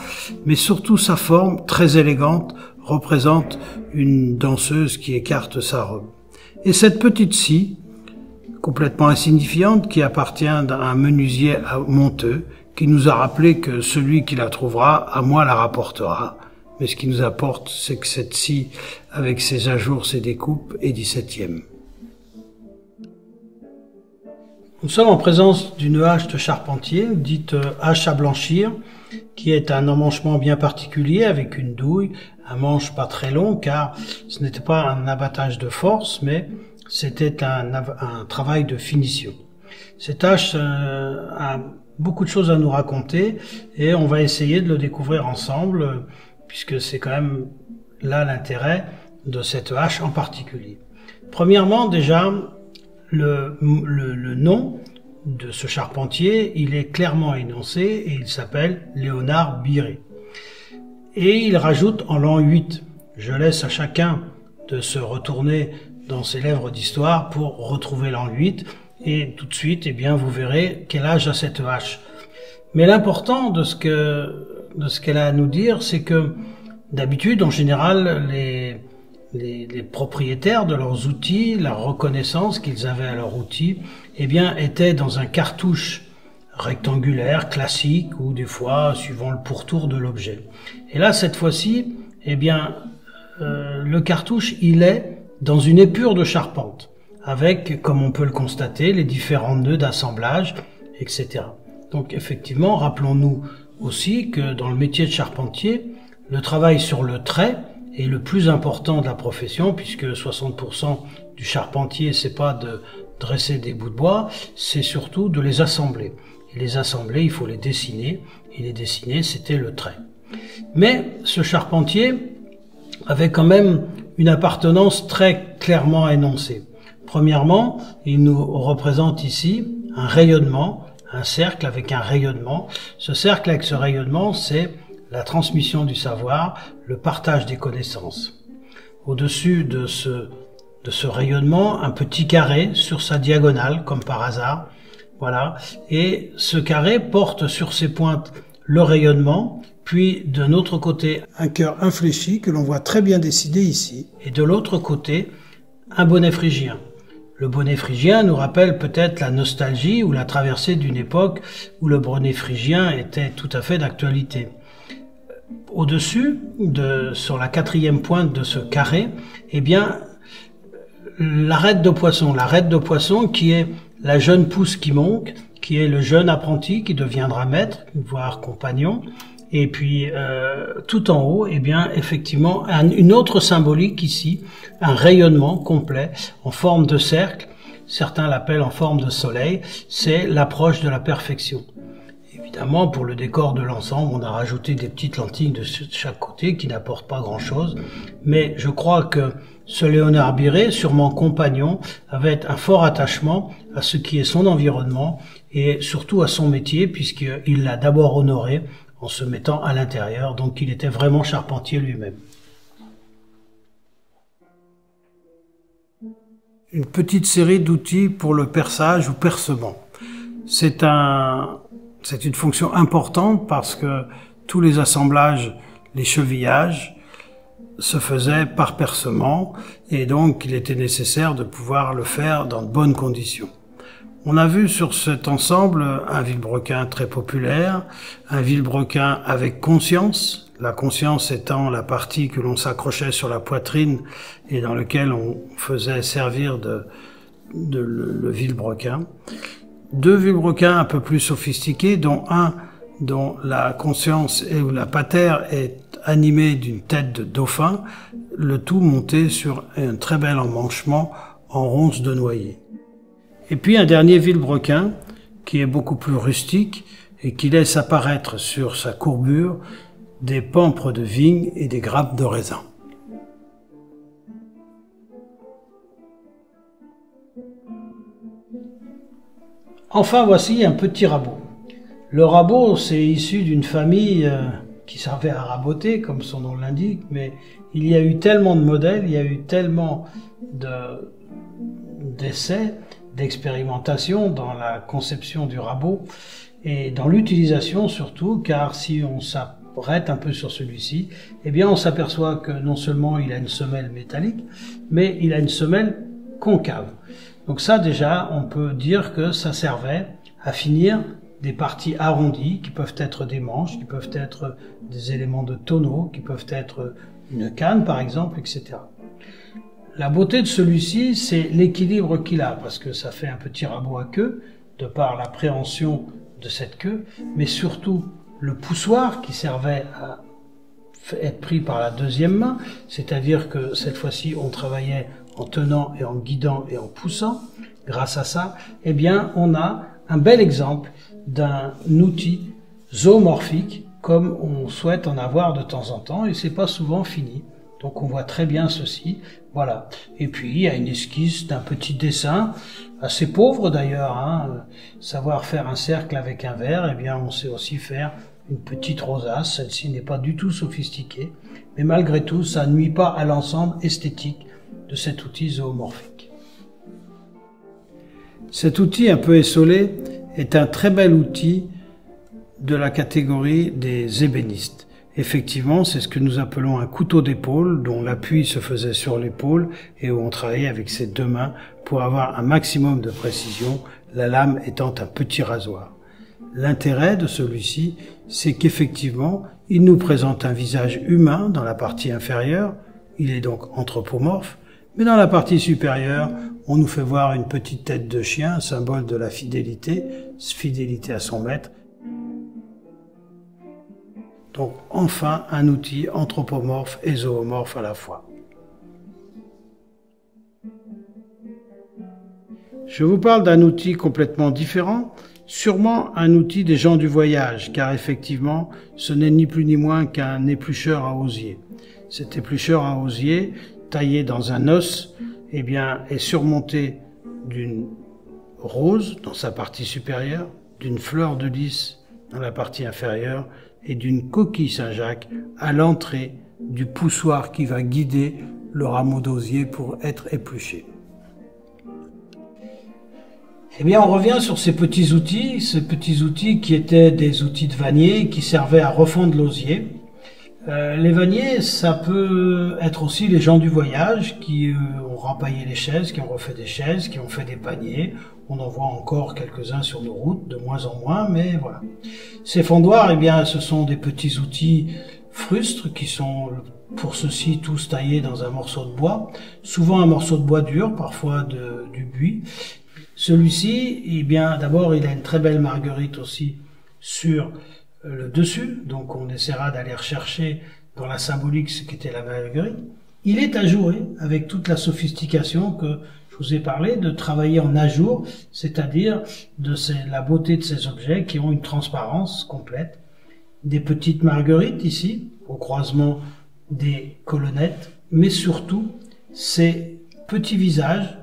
Mais surtout, sa forme, très élégante, représente une danseuse qui écarte sa robe. Et cette petite scie, complètement insignifiante, qui appartient à un menuisier à Monteux, qui nous a rappelé que celui qui la trouvera, à moi la rapportera. Mais ce qui nous apporte, c'est que cette scie, avec ses ajours, ses découpes, est 17e. Nous sommes en présence d'une hache de charpentier, dite hache à blanchir, qui est un emmanchement bien particulier avec une douille, un manche pas très long, car ce n'était pas un abattage de force, mais c'était un travail de finition. Cette hache a beaucoup de choses à nous raconter et on va essayer de le découvrir ensemble puisque c'est quand même là l'intérêt de cette hache en particulier. Premièrement, déjà, le nom de ce charpentier, il est clairement énoncé et il s'appelle Léonard Biré. Et il rajoute en l'an 8. Je laisse à chacun de se retourner dans ses lèvres d'histoire pour retrouver l'an 8. Et tout de suite, eh bien, vous verrez quel âge a cette hache. Mais l'important de ce qu'elle a à nous dire, c'est que d'habitude, en général, les propriétaires de leurs outils, la reconnaissance qu'ils avaient à leurs outils, eh bien, étaient dans un cartouche rectangulaire, classique, ou des fois, suivant le pourtour de l'objet. Et là, cette fois-ci, eh bien, le cartouche, il est dans une épure de charpente, avec, comme on peut le constater, les différents nœuds d'assemblage, etc. Donc effectivement, rappelons-nous aussi que dans le métier de charpentier, le travail sur le trait est le plus important de la profession, puisque 60% du charpentier, c'est pas de dresser des bouts de bois, c'est surtout de les assembler. Et les assembler, il faut les dessiner, et les dessiner, c'était le trait. Mais ce charpentier avait quand même une appartenance très clairement énoncée. Premièrement, il nous représente ici un rayonnement, un cercle avec un rayonnement. Ce cercle avec ce rayonnement, c'est la transmission du savoir, le partage des connaissances. Au-dessus de ce rayonnement, un petit carré sur sa diagonale, comme par hasard. Voilà. Et ce carré porte sur ses pointes le rayonnement, puis d'un autre côté, un cœur infléchi que l'on voit très bien dessiné ici. Et de l'autre côté, un bonnet phrygien. Le bonnet phrygien nous rappelle peut-être la nostalgie ou la traversée d'une époque où le bonnet phrygien était tout à fait d'actualité. Au-dessus, sur la 4e pointe de ce carré, eh bien, l'arête de poisson qui est la jeune pousse qui monte, qui est le jeune apprenti qui deviendra maître, voire compagnon. Et puis, tout en haut, eh bien, effectivement, une autre symbolique ici, un rayonnement complet en forme de cercle. Certains l'appellent en forme de soleil. C'est l'approche de la perfection. Évidemment, pour le décor de l'ensemble, on a rajouté des petites lentilles de chaque côté qui n'apportent pas grand-chose. Mais je crois que ce Léonard Biré, sûrement compagnon, avait un fort attachement à ce qui est son environnement et surtout à son métier, puisqu'il l'a d'abord honoré en se mettant à l'intérieur, donc il était vraiment charpentier lui-même. Une petite série d'outils pour le perçage ou percement. C'est une fonction importante parce que tous les assemblages, les chevillages, se faisaient par percement et donc il était nécessaire de pouvoir le faire dans de bonnes conditions. On a vu sur cet ensemble un vilebrequin très populaire, un vilebrequin avec conscience, la conscience étant la partie que l'on s'accrochait sur la poitrine et dans lequel on faisait servir le vilebrequin. 2 vilebrequins un peu plus sophistiqués, dont un dont la conscience ou la patère est animée d'une tête de dauphin, le tout monté sur un très bel emmanchement en ronces de noyer. Et puis un dernier vilebrequin qui est beaucoup plus rustique et qui laisse apparaître sur sa courbure des pampres de vigne et des grappes de raisin. Enfin, voici un petit rabot. Le rabot, c'est issu d'une famille qui servait à raboter, comme son nom l'indique, mais il y a eu tellement de modèles, il y a eu tellement d'essais, d'expérimentation dans la conception du rabot et dans l'utilisation surtout, car si on s'arrête un peu sur celui-ci, eh bien on s'aperçoit que non seulement il a une semelle métallique, mais il a une semelle concave. Donc ça déjà, on peut dire que ça servait à finir des parties arrondies qui peuvent être des manches, qui peuvent être des éléments de tonneau, qui peuvent être une canne par exemple, etc. La beauté de celui-ci, c'est l'équilibre qu'il a, parce que ça fait un petit rabot à queue, de par la préhension de cette queue, mais surtout le poussoir qui servait à être pris par la deuxième main, c'est-à-dire que cette fois-ci on travaillait en tenant et en guidant et en poussant. Grâce à ça, eh bien on a un bel exemple d'un outil zoomorphique comme on souhaite en avoir de temps en temps, et c'est pas souvent fini. Donc on voit très bien ceci, voilà. Et puis il y a une esquisse d'un petit dessin, assez pauvre d'ailleurs, hein. Savoir faire un cercle avec un verre, eh bien on sait aussi faire une petite rosace. Celle-ci n'est pas du tout sophistiquée, mais malgré tout ça nuit pas à l'ensemble esthétique de cet outil zoomorphique. Cet outil un peu essolé est un très bel outil de la catégorie des ébénistes. Effectivement, c'est ce que nous appelons un couteau d'épaule, dont l'appui se faisait sur l'épaule et où on travaillait avec ses deux mains pour avoir un maximum de précision, la lame étant un petit rasoir. L'intérêt de celui-ci, c'est qu'effectivement, il nous présente un visage humain dans la partie inférieure, il est donc anthropomorphe, mais dans la partie supérieure, on nous fait voir une petite tête de chien, symbole de la fidélité à son maître. Donc enfin un outil anthropomorphe et zoomorphe à la fois. Je vous parle d'un outil complètement différent, sûrement un outil des gens du voyage, car effectivement ce n'est ni plus ni moins qu'un éplucheur à osier. Cet éplucheur à osier, taillé dans un os, eh bien, est surmonté d'une rose dans sa partie supérieure, d'une fleur de lys dans la partie inférieure, et d'une coquille Saint-Jacques à l'entrée du poussoir qui va guider le rameau d'osier pour être épluché. Eh bien, on revient sur ces petits outils qui étaient des outils de vannier qui servaient à refondre l'osier. Les vanniers, ça peut être aussi les gens du voyage qui ont repaillé les chaises, qui ont refait des chaises, qui ont fait des paniers. On en voit encore quelques-uns sur nos routes, de moins en moins, mais voilà. Ces fondoirs, eh bien, ce sont des petits outils frustres qui sont, pour ceux-ci, tous taillés dans un morceau de bois. Souvent un morceau de bois dur, parfois du buis. Celui-ci, eh bien, d'abord, il a une très belle marguerite aussi sur le dessus, donc on essaiera d'aller rechercher dans la symbolique ce qu'était la marguerite. Il est ajouré avec toute la sophistication que je vous ai parlé, de travailler en ajour, c'est-à-dire de la beauté de ces objets qui ont une transparence complète. Des petites marguerites ici, au croisement des colonnettes, mais surtout ces petits visages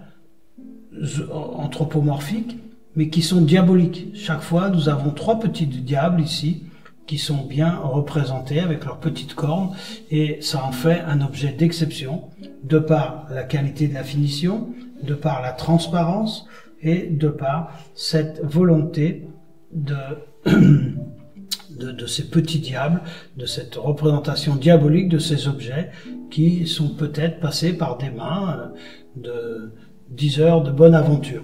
anthropomorphiques, mais qui sont diaboliques. Chaque fois, nous avons 3 petits diables ici, qui sont bien représentés avec leurs petites cornes, et ça en fait un objet d'exception, de par la qualité de la finition, de par la transparence, et de par cette volonté de ces petits diables, de cette représentation diabolique de ces objets, qui sont peut-être passés par des mains de 10 heures de bonne aventure.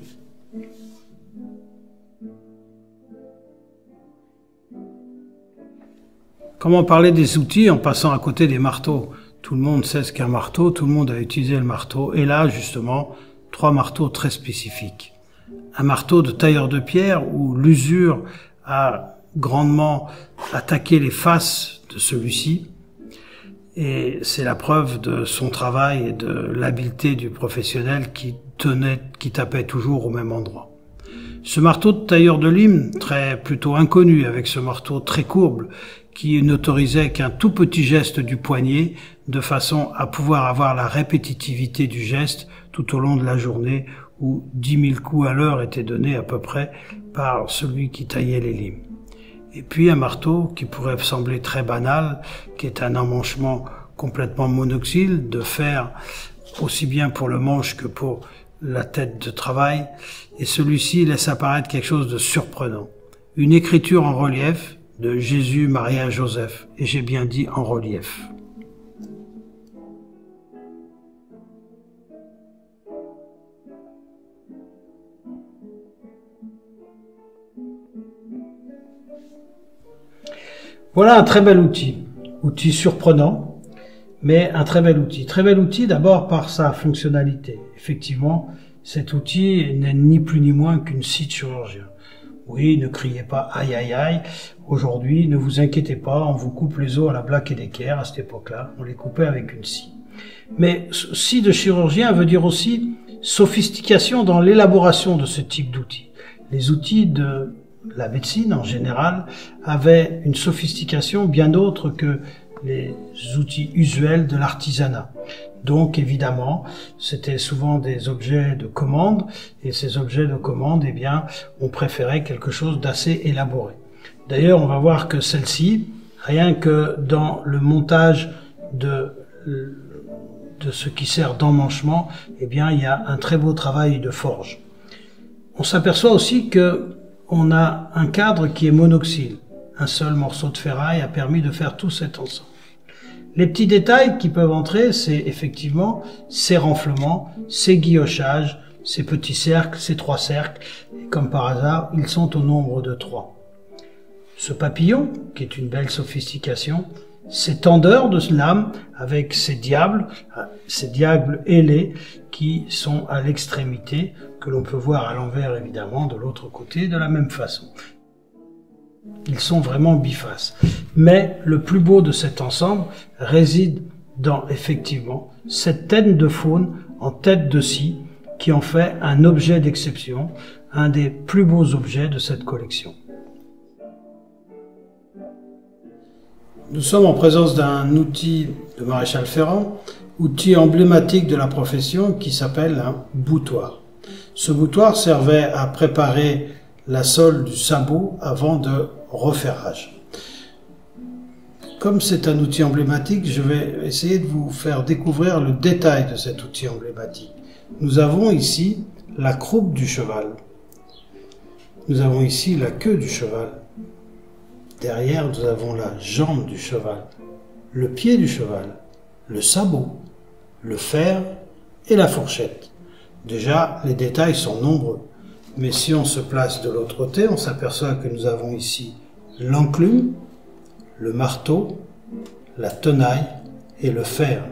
Comment parler des outils en passant à côté des marteaux? Tout le monde sait ce qu'est un marteau, tout le monde a utilisé le marteau. Et là, justement, 3 marteaux très spécifiques. Un marteau de tailleur de pierre où l'usure a grandement attaqué les faces de celui-ci. Et c'est la preuve de son travail et de l'habileté du professionnel qui tapait toujours au même endroit. Ce marteau de tailleur de lime, plutôt inconnu, avec ce marteau très courbe, qui n'autorisait qu'un tout petit geste du poignet, de façon à pouvoir avoir la répétitivité du geste tout au long de la journée, où 10 000 coups à l'heure étaient donnés à peu près par celui qui taillait les limes. Et puis un marteau qui pourrait sembler très banal, qui est un emmanchement complètement monoxyle de fer, aussi bien pour le manche que pour la tête de travail. Et celui-ci laisse apparaître quelque chose de surprenant. Une écriture en relief de Jésus, Maria, Joseph. Et j'ai bien dit en relief. Voilà un très bel outil. Outil surprenant, mais un très bel outil. Très bel outil d'abord par sa fonctionnalité. Effectivement, cet outil n'est ni plus ni moins qu'une scie de chirurgien. Oui, ne criez pas aïe aïe aïe. Aujourd'hui, ne vous inquiétez pas, on vous coupe les os à la Black & Decker à cette époque-là. On les coupait avec une scie. Mais scie de chirurgien veut dire aussi sophistication dans l'élaboration de ce type d'outils. Les outils de la médecine en général avaient une sophistication bien autre que les outils usuels de l'artisanat. Donc évidemment, c'était souvent des objets de commande, et ces objets de commande, eh bien, on préférait quelque chose d'assez élaboré. D'ailleurs, on va voir que celle-ci, rien que dans le montage de ce qui sert d'emmanchement, eh bien, il y a un très beau travail de forge. On s'aperçoit aussi que on a un cadre qui est monoxyle. Un seul morceau de ferraille a permis de faire tout cet ensemble. Les petits détails qui peuvent entrer, c'est effectivement ces renflements, ces guillochages, ces petits cercles, ces 3 cercles. Et comme par hasard, ils sont au nombre de 3. Ce papillon, qui est une belle sophistication, ces tendeurs de lame avec ces diables ailés qui sont à l'extrémité, que l'on peut voir à l'envers évidemment de l'autre côté de la même façon. Ils sont vraiment bifaces. Mais le plus beau de cet ensemble réside dans effectivement cette tête de faune en tête de scie qui en fait un objet d'exception, un des plus beaux objets de cette collection. Nous sommes en présence d'un outil de Maréchal Ferrand, outil emblématique de la profession qui s'appelle un boutoir. Ce boutoir servait à préparer la sole du sabot avant de referrage. Comme c'est un outil emblématique, je vais essayer de vous faire découvrir le détail de cet outil emblématique. Nous avons ici la croupe du cheval. Nous avons ici la queue du cheval. Derrière, nous avons la jambe du cheval, le pied du cheval, le sabot, le fer et la fourchette. Déjà, les détails sont nombreux. Mais si on se place de l'autre côté, on s'aperçoit que nous avons ici l'enclume, le marteau, la tenaille et le fer.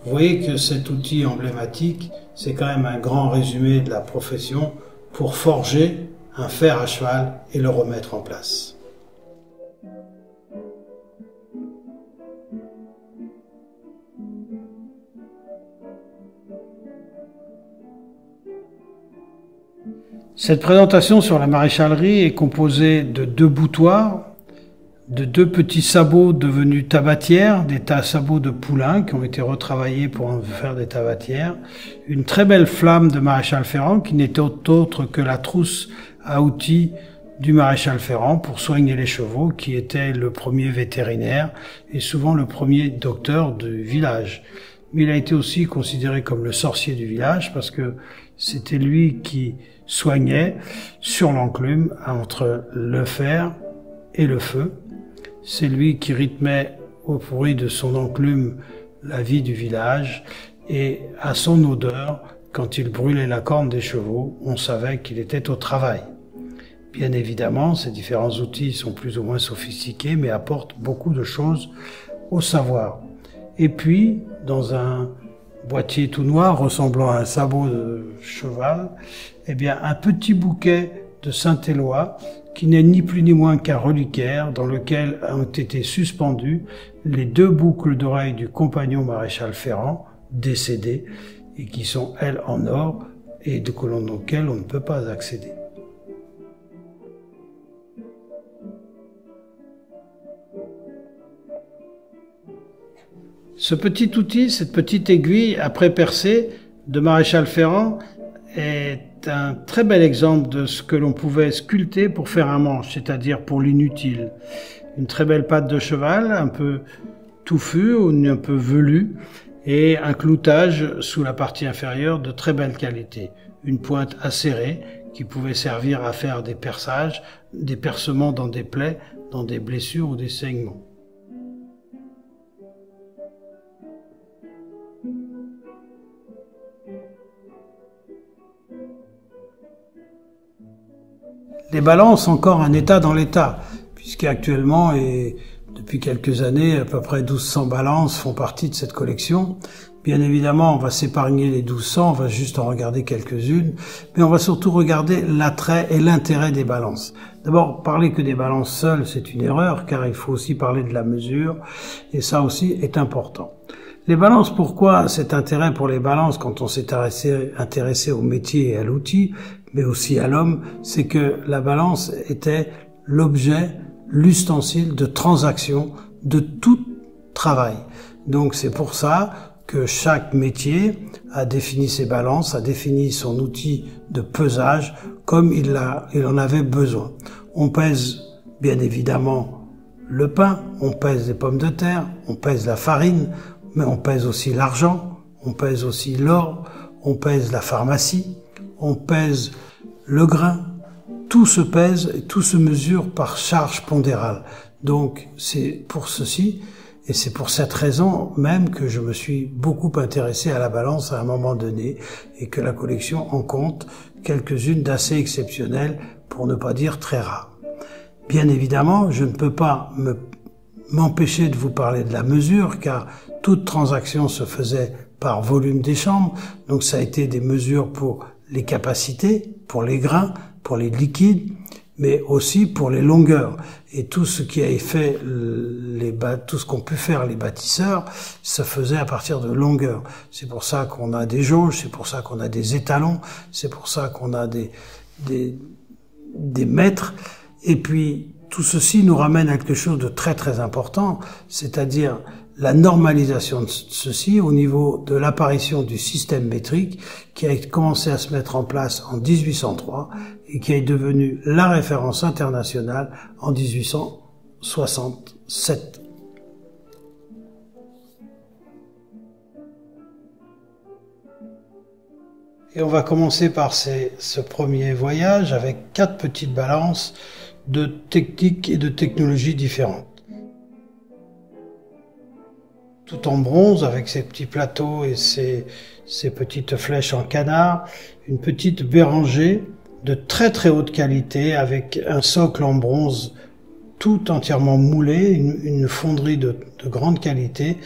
Vous voyez que cet outil emblématique, c'est quand même un grand résumé de la profession pour forger un fer à cheval et le remettre en place. Cette présentation sur la maréchalerie est composée de 2 boutoirs, de 2 petits sabots devenus tabatières, des sabots de poulain qui ont été retravaillés pour en faire des tabatières, une très belle flamme de Maréchal Ferrand qui n'était autre que la trousse à outils du Maréchal Ferrand pour soigner les chevaux, qui était le premier vétérinaire et souvent le premier docteur du village. Mais il a été aussi considéré comme le sorcier du village parce que c'était lui qui soignait sur l'enclume entre le fer et le feu. C'est lui qui rythmait au bruit de son enclume la vie du village et à son odeur, quand il brûlait la corne des chevaux, on savait qu'il était au travail. Bien évidemment, ces différents outils sont plus ou moins sophistiqués mais apportent beaucoup de choses au savoir. Et puis, dans un boîtier tout noir ressemblant à un sabot de cheval, eh bien, un petit bouquet de Saint-Éloi qui n'est ni plus ni moins qu'un reliquaire dans lequel ont été suspendues les 2 boucles d'oreilles du compagnon Maréchal Ferrand, décédé, et qui sont, elles, en or, et auxquelles on ne peut pas accéder. Ce petit outil, cette petite aiguille après percée de Maréchal Ferrand est un très bel exemple de ce que l'on pouvait sculpter pour faire un manche, c'est-à-dire pour l'inutile. Une très belle patte de cheval, un peu touffue ou un peu velue, et un cloutage sous la partie inférieure de très belle qualité. Une pointe acérée qui pouvait servir à faire des perçages, des percements dans des plaies, dans des blessures ou des saignements. Les balances, encore un état dans l'état, puisqu'actuellement et depuis quelques années, à peu près 1200 balances font partie de cette collection. Bien évidemment, on va s'épargner les 1200, on va juste en regarder quelques-unes, mais on va surtout regarder l'attrait et l'intérêt des balances. D'abord, parler que des balances seules, c'est une erreur, car il faut aussi parler de la mesure, et ça aussi est important. Les balances, pourquoi cet intérêt pour les balances quand on s'est intéressé au métier et à l'outil, mais aussi à l'homme, c'est que la balance était l'objet, l'ustensile de transaction de tout travail. Donc c'est pour ça que chaque métier a défini ses balances, a défini son outil de pesage comme il en avait besoin. On pèse bien évidemment le pain, on pèse les pommes de terre, on pèse la farine, mais on pèse aussi l'argent, on pèse aussi l'or, on pèse la pharmacie, on pèse le grain. Tout se pèse et tout se mesure par charge pondérale. Donc c'est pour ceci et c'est pour cette raison même que je me suis beaucoup intéressé à la balance à un moment donné et que la collection en compte quelques-unes d'assez exceptionnelles, pour ne pas dire très rares. Bien évidemment, je ne peux pas m'empêcher de vous parler de la mesure, car toute transaction se faisait par volume des chambres, donc ça a été des mesures pour les capacités, pour les grains, pour les liquides, mais aussi pour les longueurs. Et tout ce qui a fait tout ce qu'ont pu faire les bâtisseurs, se faisait à partir de longueurs. C'est pour ça qu'on a des jauges, c'est pour ça qu'on a des étalons, c'est pour ça qu'on a des mètres. Et puis, tout ceci nous ramène à quelque chose de très très important, c'est-à-dire la normalisation de ceci au niveau de l'apparition du système métrique qui a commencé à se mettre en place en 1803 et qui est devenu la référence internationale en 1867. Et on va commencer par ce premier voyage avec 4 petites balances de techniques et de technologies différentes. Tout en bronze avec ses petits plateaux et ses petites flèches en canard, une petite Béranger de très très haute qualité avec un socle en bronze tout entièrement moulé, une fonderie de grande qualité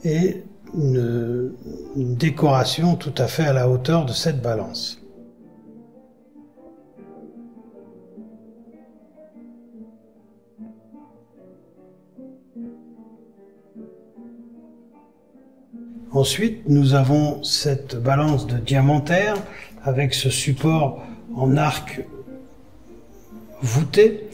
et une décoration tout à fait à la hauteur de cette balance. Ensuite, nous avons cette balance de diamantaire avec ce support en arc voûté.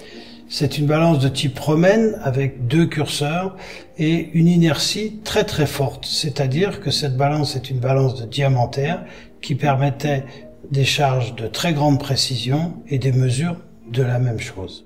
C'est une balance de type romaine avec 2 curseurs et une inertie très très forte. C'est-à-dire que cette balance est une balance de diamantaire qui permettait des charges de très grande précision et des mesures de la même chose.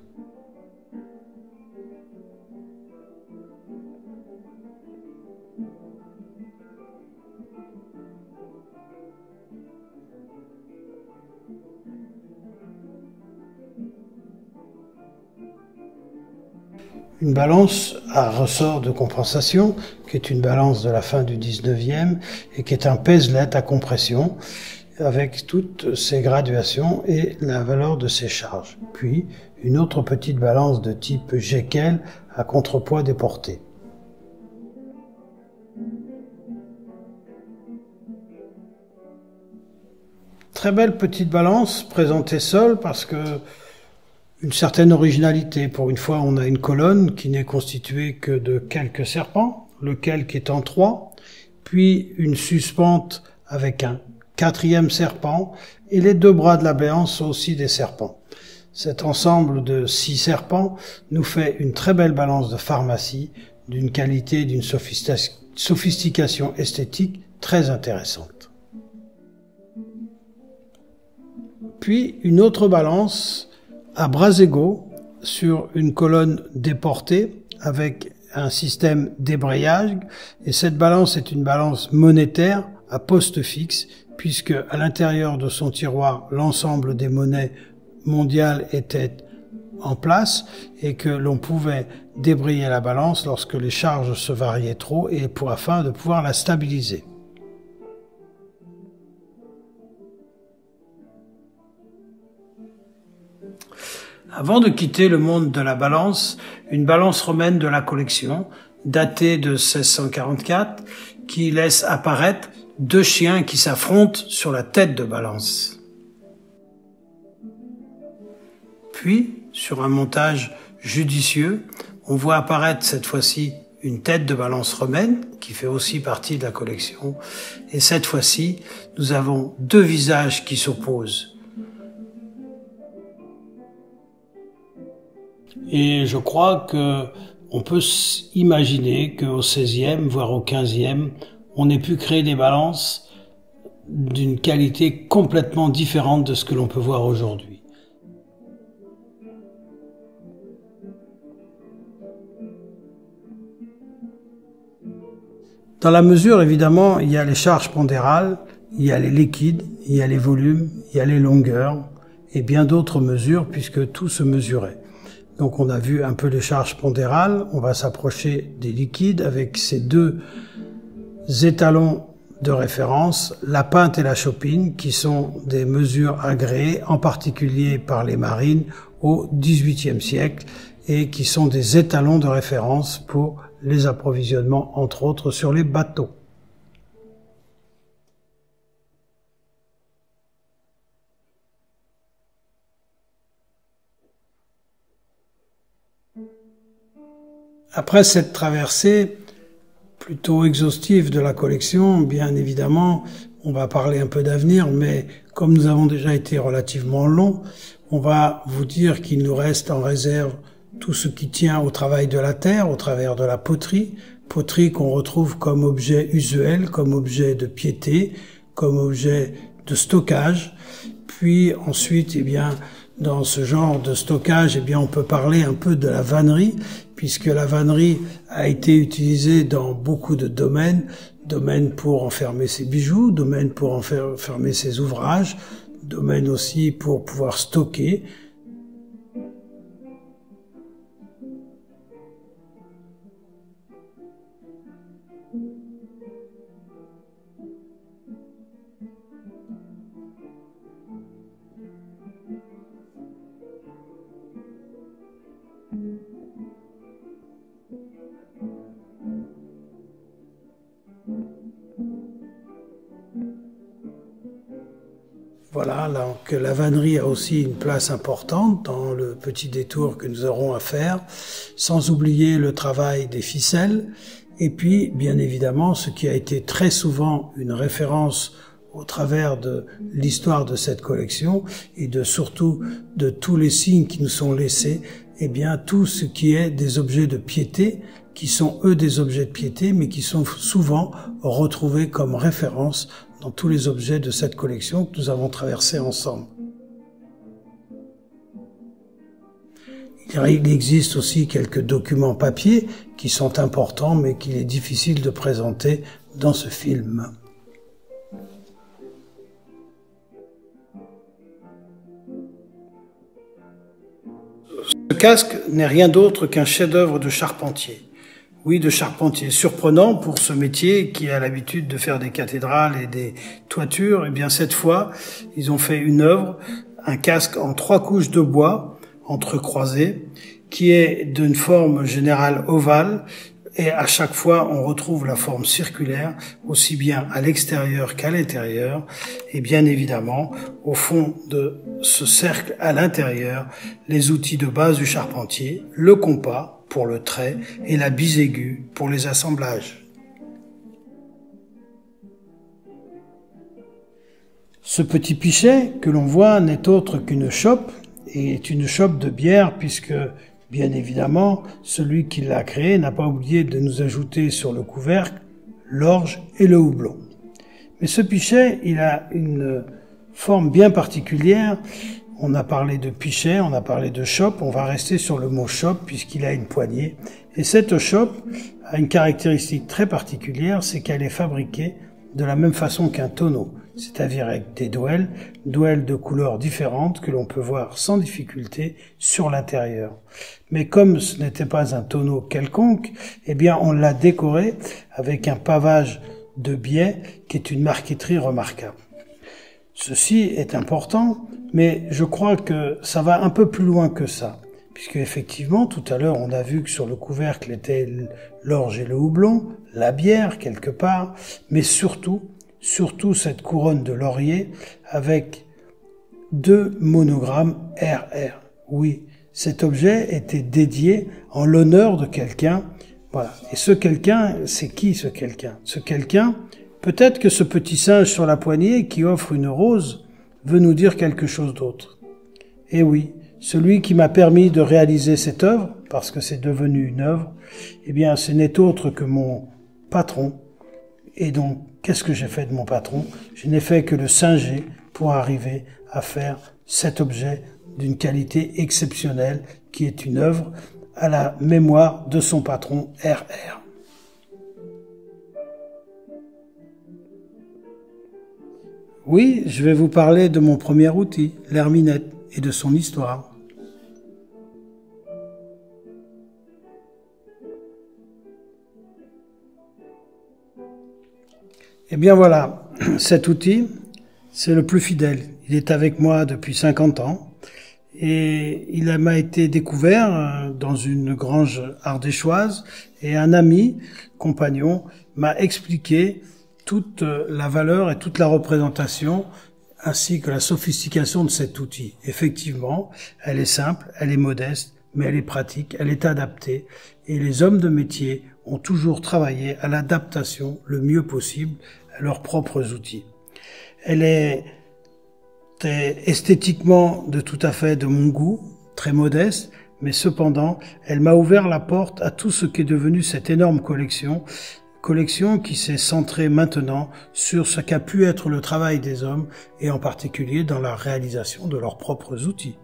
Une balance à ressort de compensation, qui est une balance de la fin du 19e et qui est un pèse-let à compression avec toutes ses graduations et la valeur de ses charges. Puis une autre petite balance de type Jekyll à contrepoids déporté. Très belle petite balance présentée seule parce que une certaine originalité. Pour une fois, on a une colonne qui n'est constituée que de quelques serpents, le quelque étant 3, puis une suspente avec un 4e serpent, et les 2 bras de la balance sont aussi des serpents. Cet ensemble de 6 serpents nous fait une très belle balance de pharmacie, d'une qualité, d'une sophistication esthétique très intéressante. puis une autre balance à bras égaux sur une colonne déportée avec un système débrayage. Et cette balance est une balance monétaire à poste fixe, puisque à l'intérieur de son tiroir, l'ensemble des monnaies mondiales était en place et que l'on pouvait débrayer la balance lorsque les charges se variaient trop et afin de pouvoir la stabiliser. Avant de quitter le monde de la balance, une balance romaine de la collection, datée de 1644, qui laisse apparaître deux chiens qui s'affrontent sur la tête de balance. Puis, sur un montage judicieux, on voit apparaître cette fois-ci une tête de balance romaine, qui fait aussi partie de la collection. Et cette fois-ci, nous avons deux visages qui s'opposent. Et je crois que on peut imaginer qu'au XVIe, voire au XVe, on ait pu créer des balances d'une qualité complètement différente de ce que l'on peut voir aujourd'hui. Dans la mesure, évidemment, il y a les charges pondérales, il y a les liquides, il y a les volumes, il y a les longueurs et bien d'autres mesures puisque tout se mesurait. Donc on a vu un peu les charges pondérales, on va s'approcher des liquides avec ces deux étalons de référence, la pinte et la chopine, qui sont des mesures agréées, en particulier par les marines au XVIIIe siècle, et qui sont des étalons de référence pour les approvisionnements, entre autres, sur les bateaux. Après cette traversée plutôt exhaustive de la collection, bien évidemment, on va parler un peu d'avenir, mais comme nous avons déjà été relativement longs, on va vous dire qu'il nous reste en réserve tout ce qui tient au travail de la terre, au travers de la poterie qu'on retrouve comme objet usuel, comme objet de piété, comme objet de stockage. Puis ensuite, eh bien, dans ce genre de stockage, eh bien, on peut parler un peu de la vannerie, puisque la vannerie a été utilisée dans beaucoup de domaines, domaine pour enfermer ses bijoux, domaine pour enfermer ses ouvrages, domaine aussi pour pouvoir stocker. Voilà, donc la vannerie a aussi une place importante dans le petit détour que nous aurons à faire, sans oublier le travail des ficelles, et puis, bien évidemment, ce qui a été très souvent une référence au travers de l'histoire de cette collection, et surtout de tous les signes qui nous sont laissés, eh bien, tout ce qui est des objets de piété, qui sont eux des objets de piété, mais qui sont souvent retrouvés comme référence dans tous les objets de cette collection que nous avons traversée ensemble. Il existe aussi quelques documents papier qui sont importants, mais qu'il est difficile de présenter dans ce film. Ce casque n'est rien d'autre qu'un chef-d'œuvre de charpentier. Oui, de charpentier. Surprenant pour ce métier qui a l'habitude de faire des cathédrales et des toitures. Eh bien, cette fois, ils ont fait une œuvre, un casque en 3 couches de bois entrecroisées, qui est d'une forme générale ovale. Et à chaque fois, on retrouve la forme circulaire, aussi bien à l'extérieur qu'à l'intérieur. Et bien évidemment, au fond de ce cercle à l'intérieur, les outils de base du charpentier, le compas pour le trait et la bisaiguë pour les assemblages. Ce petit pichet que l'on voit n'est autre qu'une chope, et est une chope de bière puisque, bien évidemment, celui qui l'a créé n'a pas oublié de nous ajouter sur le couvercle l'orge et le houblon. Mais ce pichet, il a une forme bien particulière. On a parlé de pichet, on a parlé de chope, on va rester sur le mot chope puisqu'il a une poignée. Et cette chope a une caractéristique très particulière, c'est qu'elle est fabriquée de la même façon qu'un tonneau, c'est-à-dire avec des douelles de couleurs différentes que l'on peut voir sans difficulté sur l'intérieur. Mais comme ce n'était pas un tonneau quelconque, eh bien on l'a décoré avec un pavage de biais qui est une marqueterie remarquable. Ceci est important, mais je crois que ça va un peu plus loin que ça, puisque effectivement, tout à l'heure, on a vu que sur le couvercle était l'orge et le houblon, la bière quelque part, mais surtout cette couronne de laurier avec 2 monogrammes RR. Oui, cet objet était dédié en l'honneur de quelqu'un. Voilà. Et ce quelqu'un, c'est qui ce quelqu'un? Ce quelqu'un, peut-être que ce petit singe sur la poignée qui offre une rose veut nous dire quelque chose d'autre. Et oui, celui qui m'a permis de réaliser cette œuvre, parce que c'est devenu une œuvre, eh bien, ce n'est autre que mon patron. Et donc, qu'est-ce que j'ai fait de mon patron? Je n'ai fait que le singer pour arriver à faire cet objet d'une qualité exceptionnelle qui est une œuvre à la mémoire de son patron RR. Oui, je vais vous parler de mon premier outil, l'herminette, et de son histoire. Eh bien voilà, cet outil, c'est le plus fidèle. Il est avec moi depuis 50 ans et il m'a été découvert dans une grange ardéchoise et un ami, compagnon, m'a expliqué toute la valeur et toute la représentation ainsi que la sophistication de cet outil. Effectivement, elle est simple, elle est modeste, mais elle est pratique, elle est adaptée et les hommes de métier ont toujours travaillé à l'adaptation le mieux possible à leurs propres outils. Elle est esthétiquement de tout à fait de mon goût, très modeste, mais cependant, elle m'a ouvert la porte à tout ce qui est devenu cette énorme collection qui s'est centrée maintenant sur ce qu'a pu être le travail des hommes et en particulier dans la réalisation de leurs propres outils.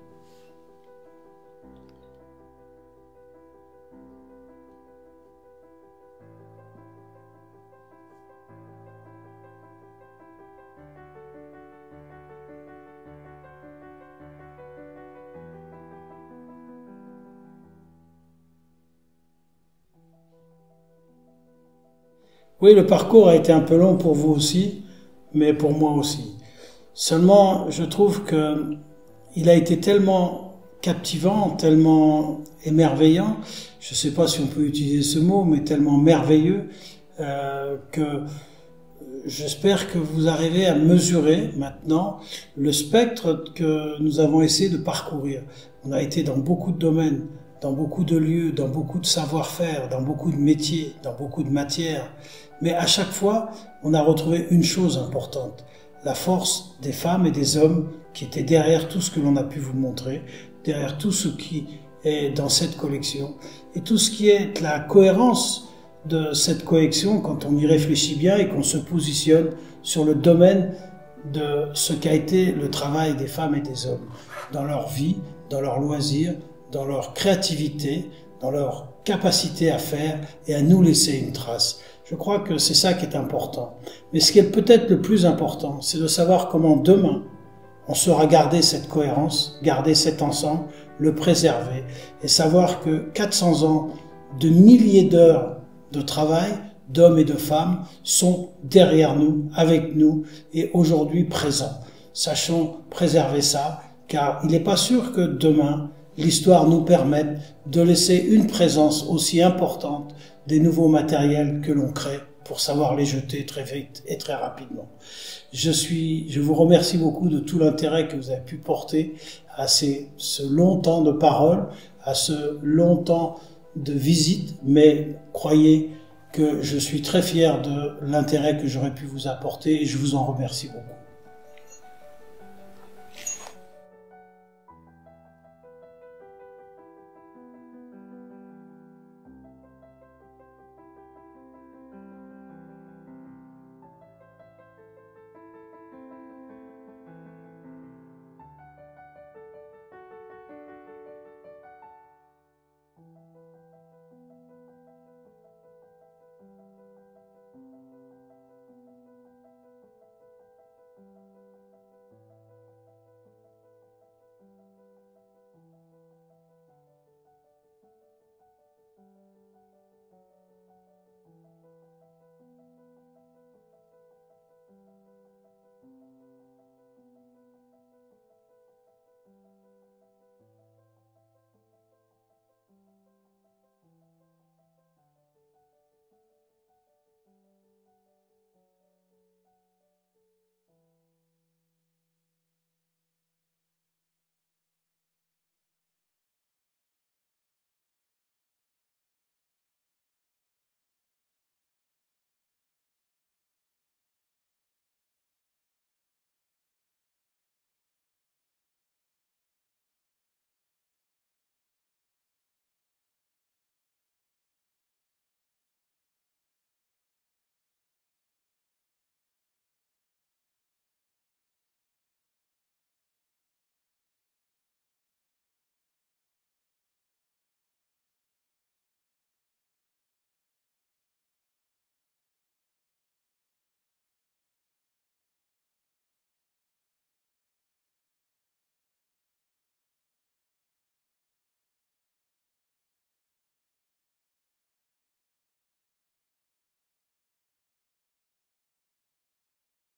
Oui, le parcours a été un peu long pour vous aussi, mais pour moi aussi. Seulement, je trouve que il a été tellement captivant, tellement émerveillant, je ne sais pas si on peut utiliser ce mot, mais tellement merveilleux, que j'espère que vous arrivez à mesurer maintenant le spectre que nous avons essayé de parcourir. On a été dans beaucoup de domaines, dans beaucoup de lieux, dans beaucoup de savoir-faire, dans beaucoup de métiers, dans beaucoup de matières. Mais à chaque fois, on a retrouvé une chose importante, la force des femmes et des hommes qui étaient derrière tout ce que l'on a pu vous montrer, derrière tout ce qui est dans cette collection, et tout ce qui est la cohérence de cette collection quand on y réfléchit bien et qu'on se positionne sur le domaine de ce qu'a été le travail des femmes et des hommes, dans leur vie, dans leurs loisirs, dans leur créativité, dans leur capacité à faire et à nous laisser une trace. Je crois que c'est ça qui est important. Mais ce qui est peut-être le plus important, c'est de savoir comment demain, on saura garder cette cohérence, garder cet ensemble, le préserver et savoir que 400 ans de milliers d'heures de travail d'hommes et de femmes sont derrière nous, avec nous et aujourd'hui présents. Sachons préserver ça, car il n'est pas sûr que demain, l'histoire nous permette de laisser une présence aussi importante des nouveaux matériels que l'on crée pour savoir les jeter très vite et très rapidement. Je vous remercie beaucoup de tout l'intérêt que vous avez pu porter à ce long temps de parole, à ce long temps de visite, mais croyez que je suis très fier de l'intérêt que j'aurais pu vous apporter et je vous en remercie beaucoup.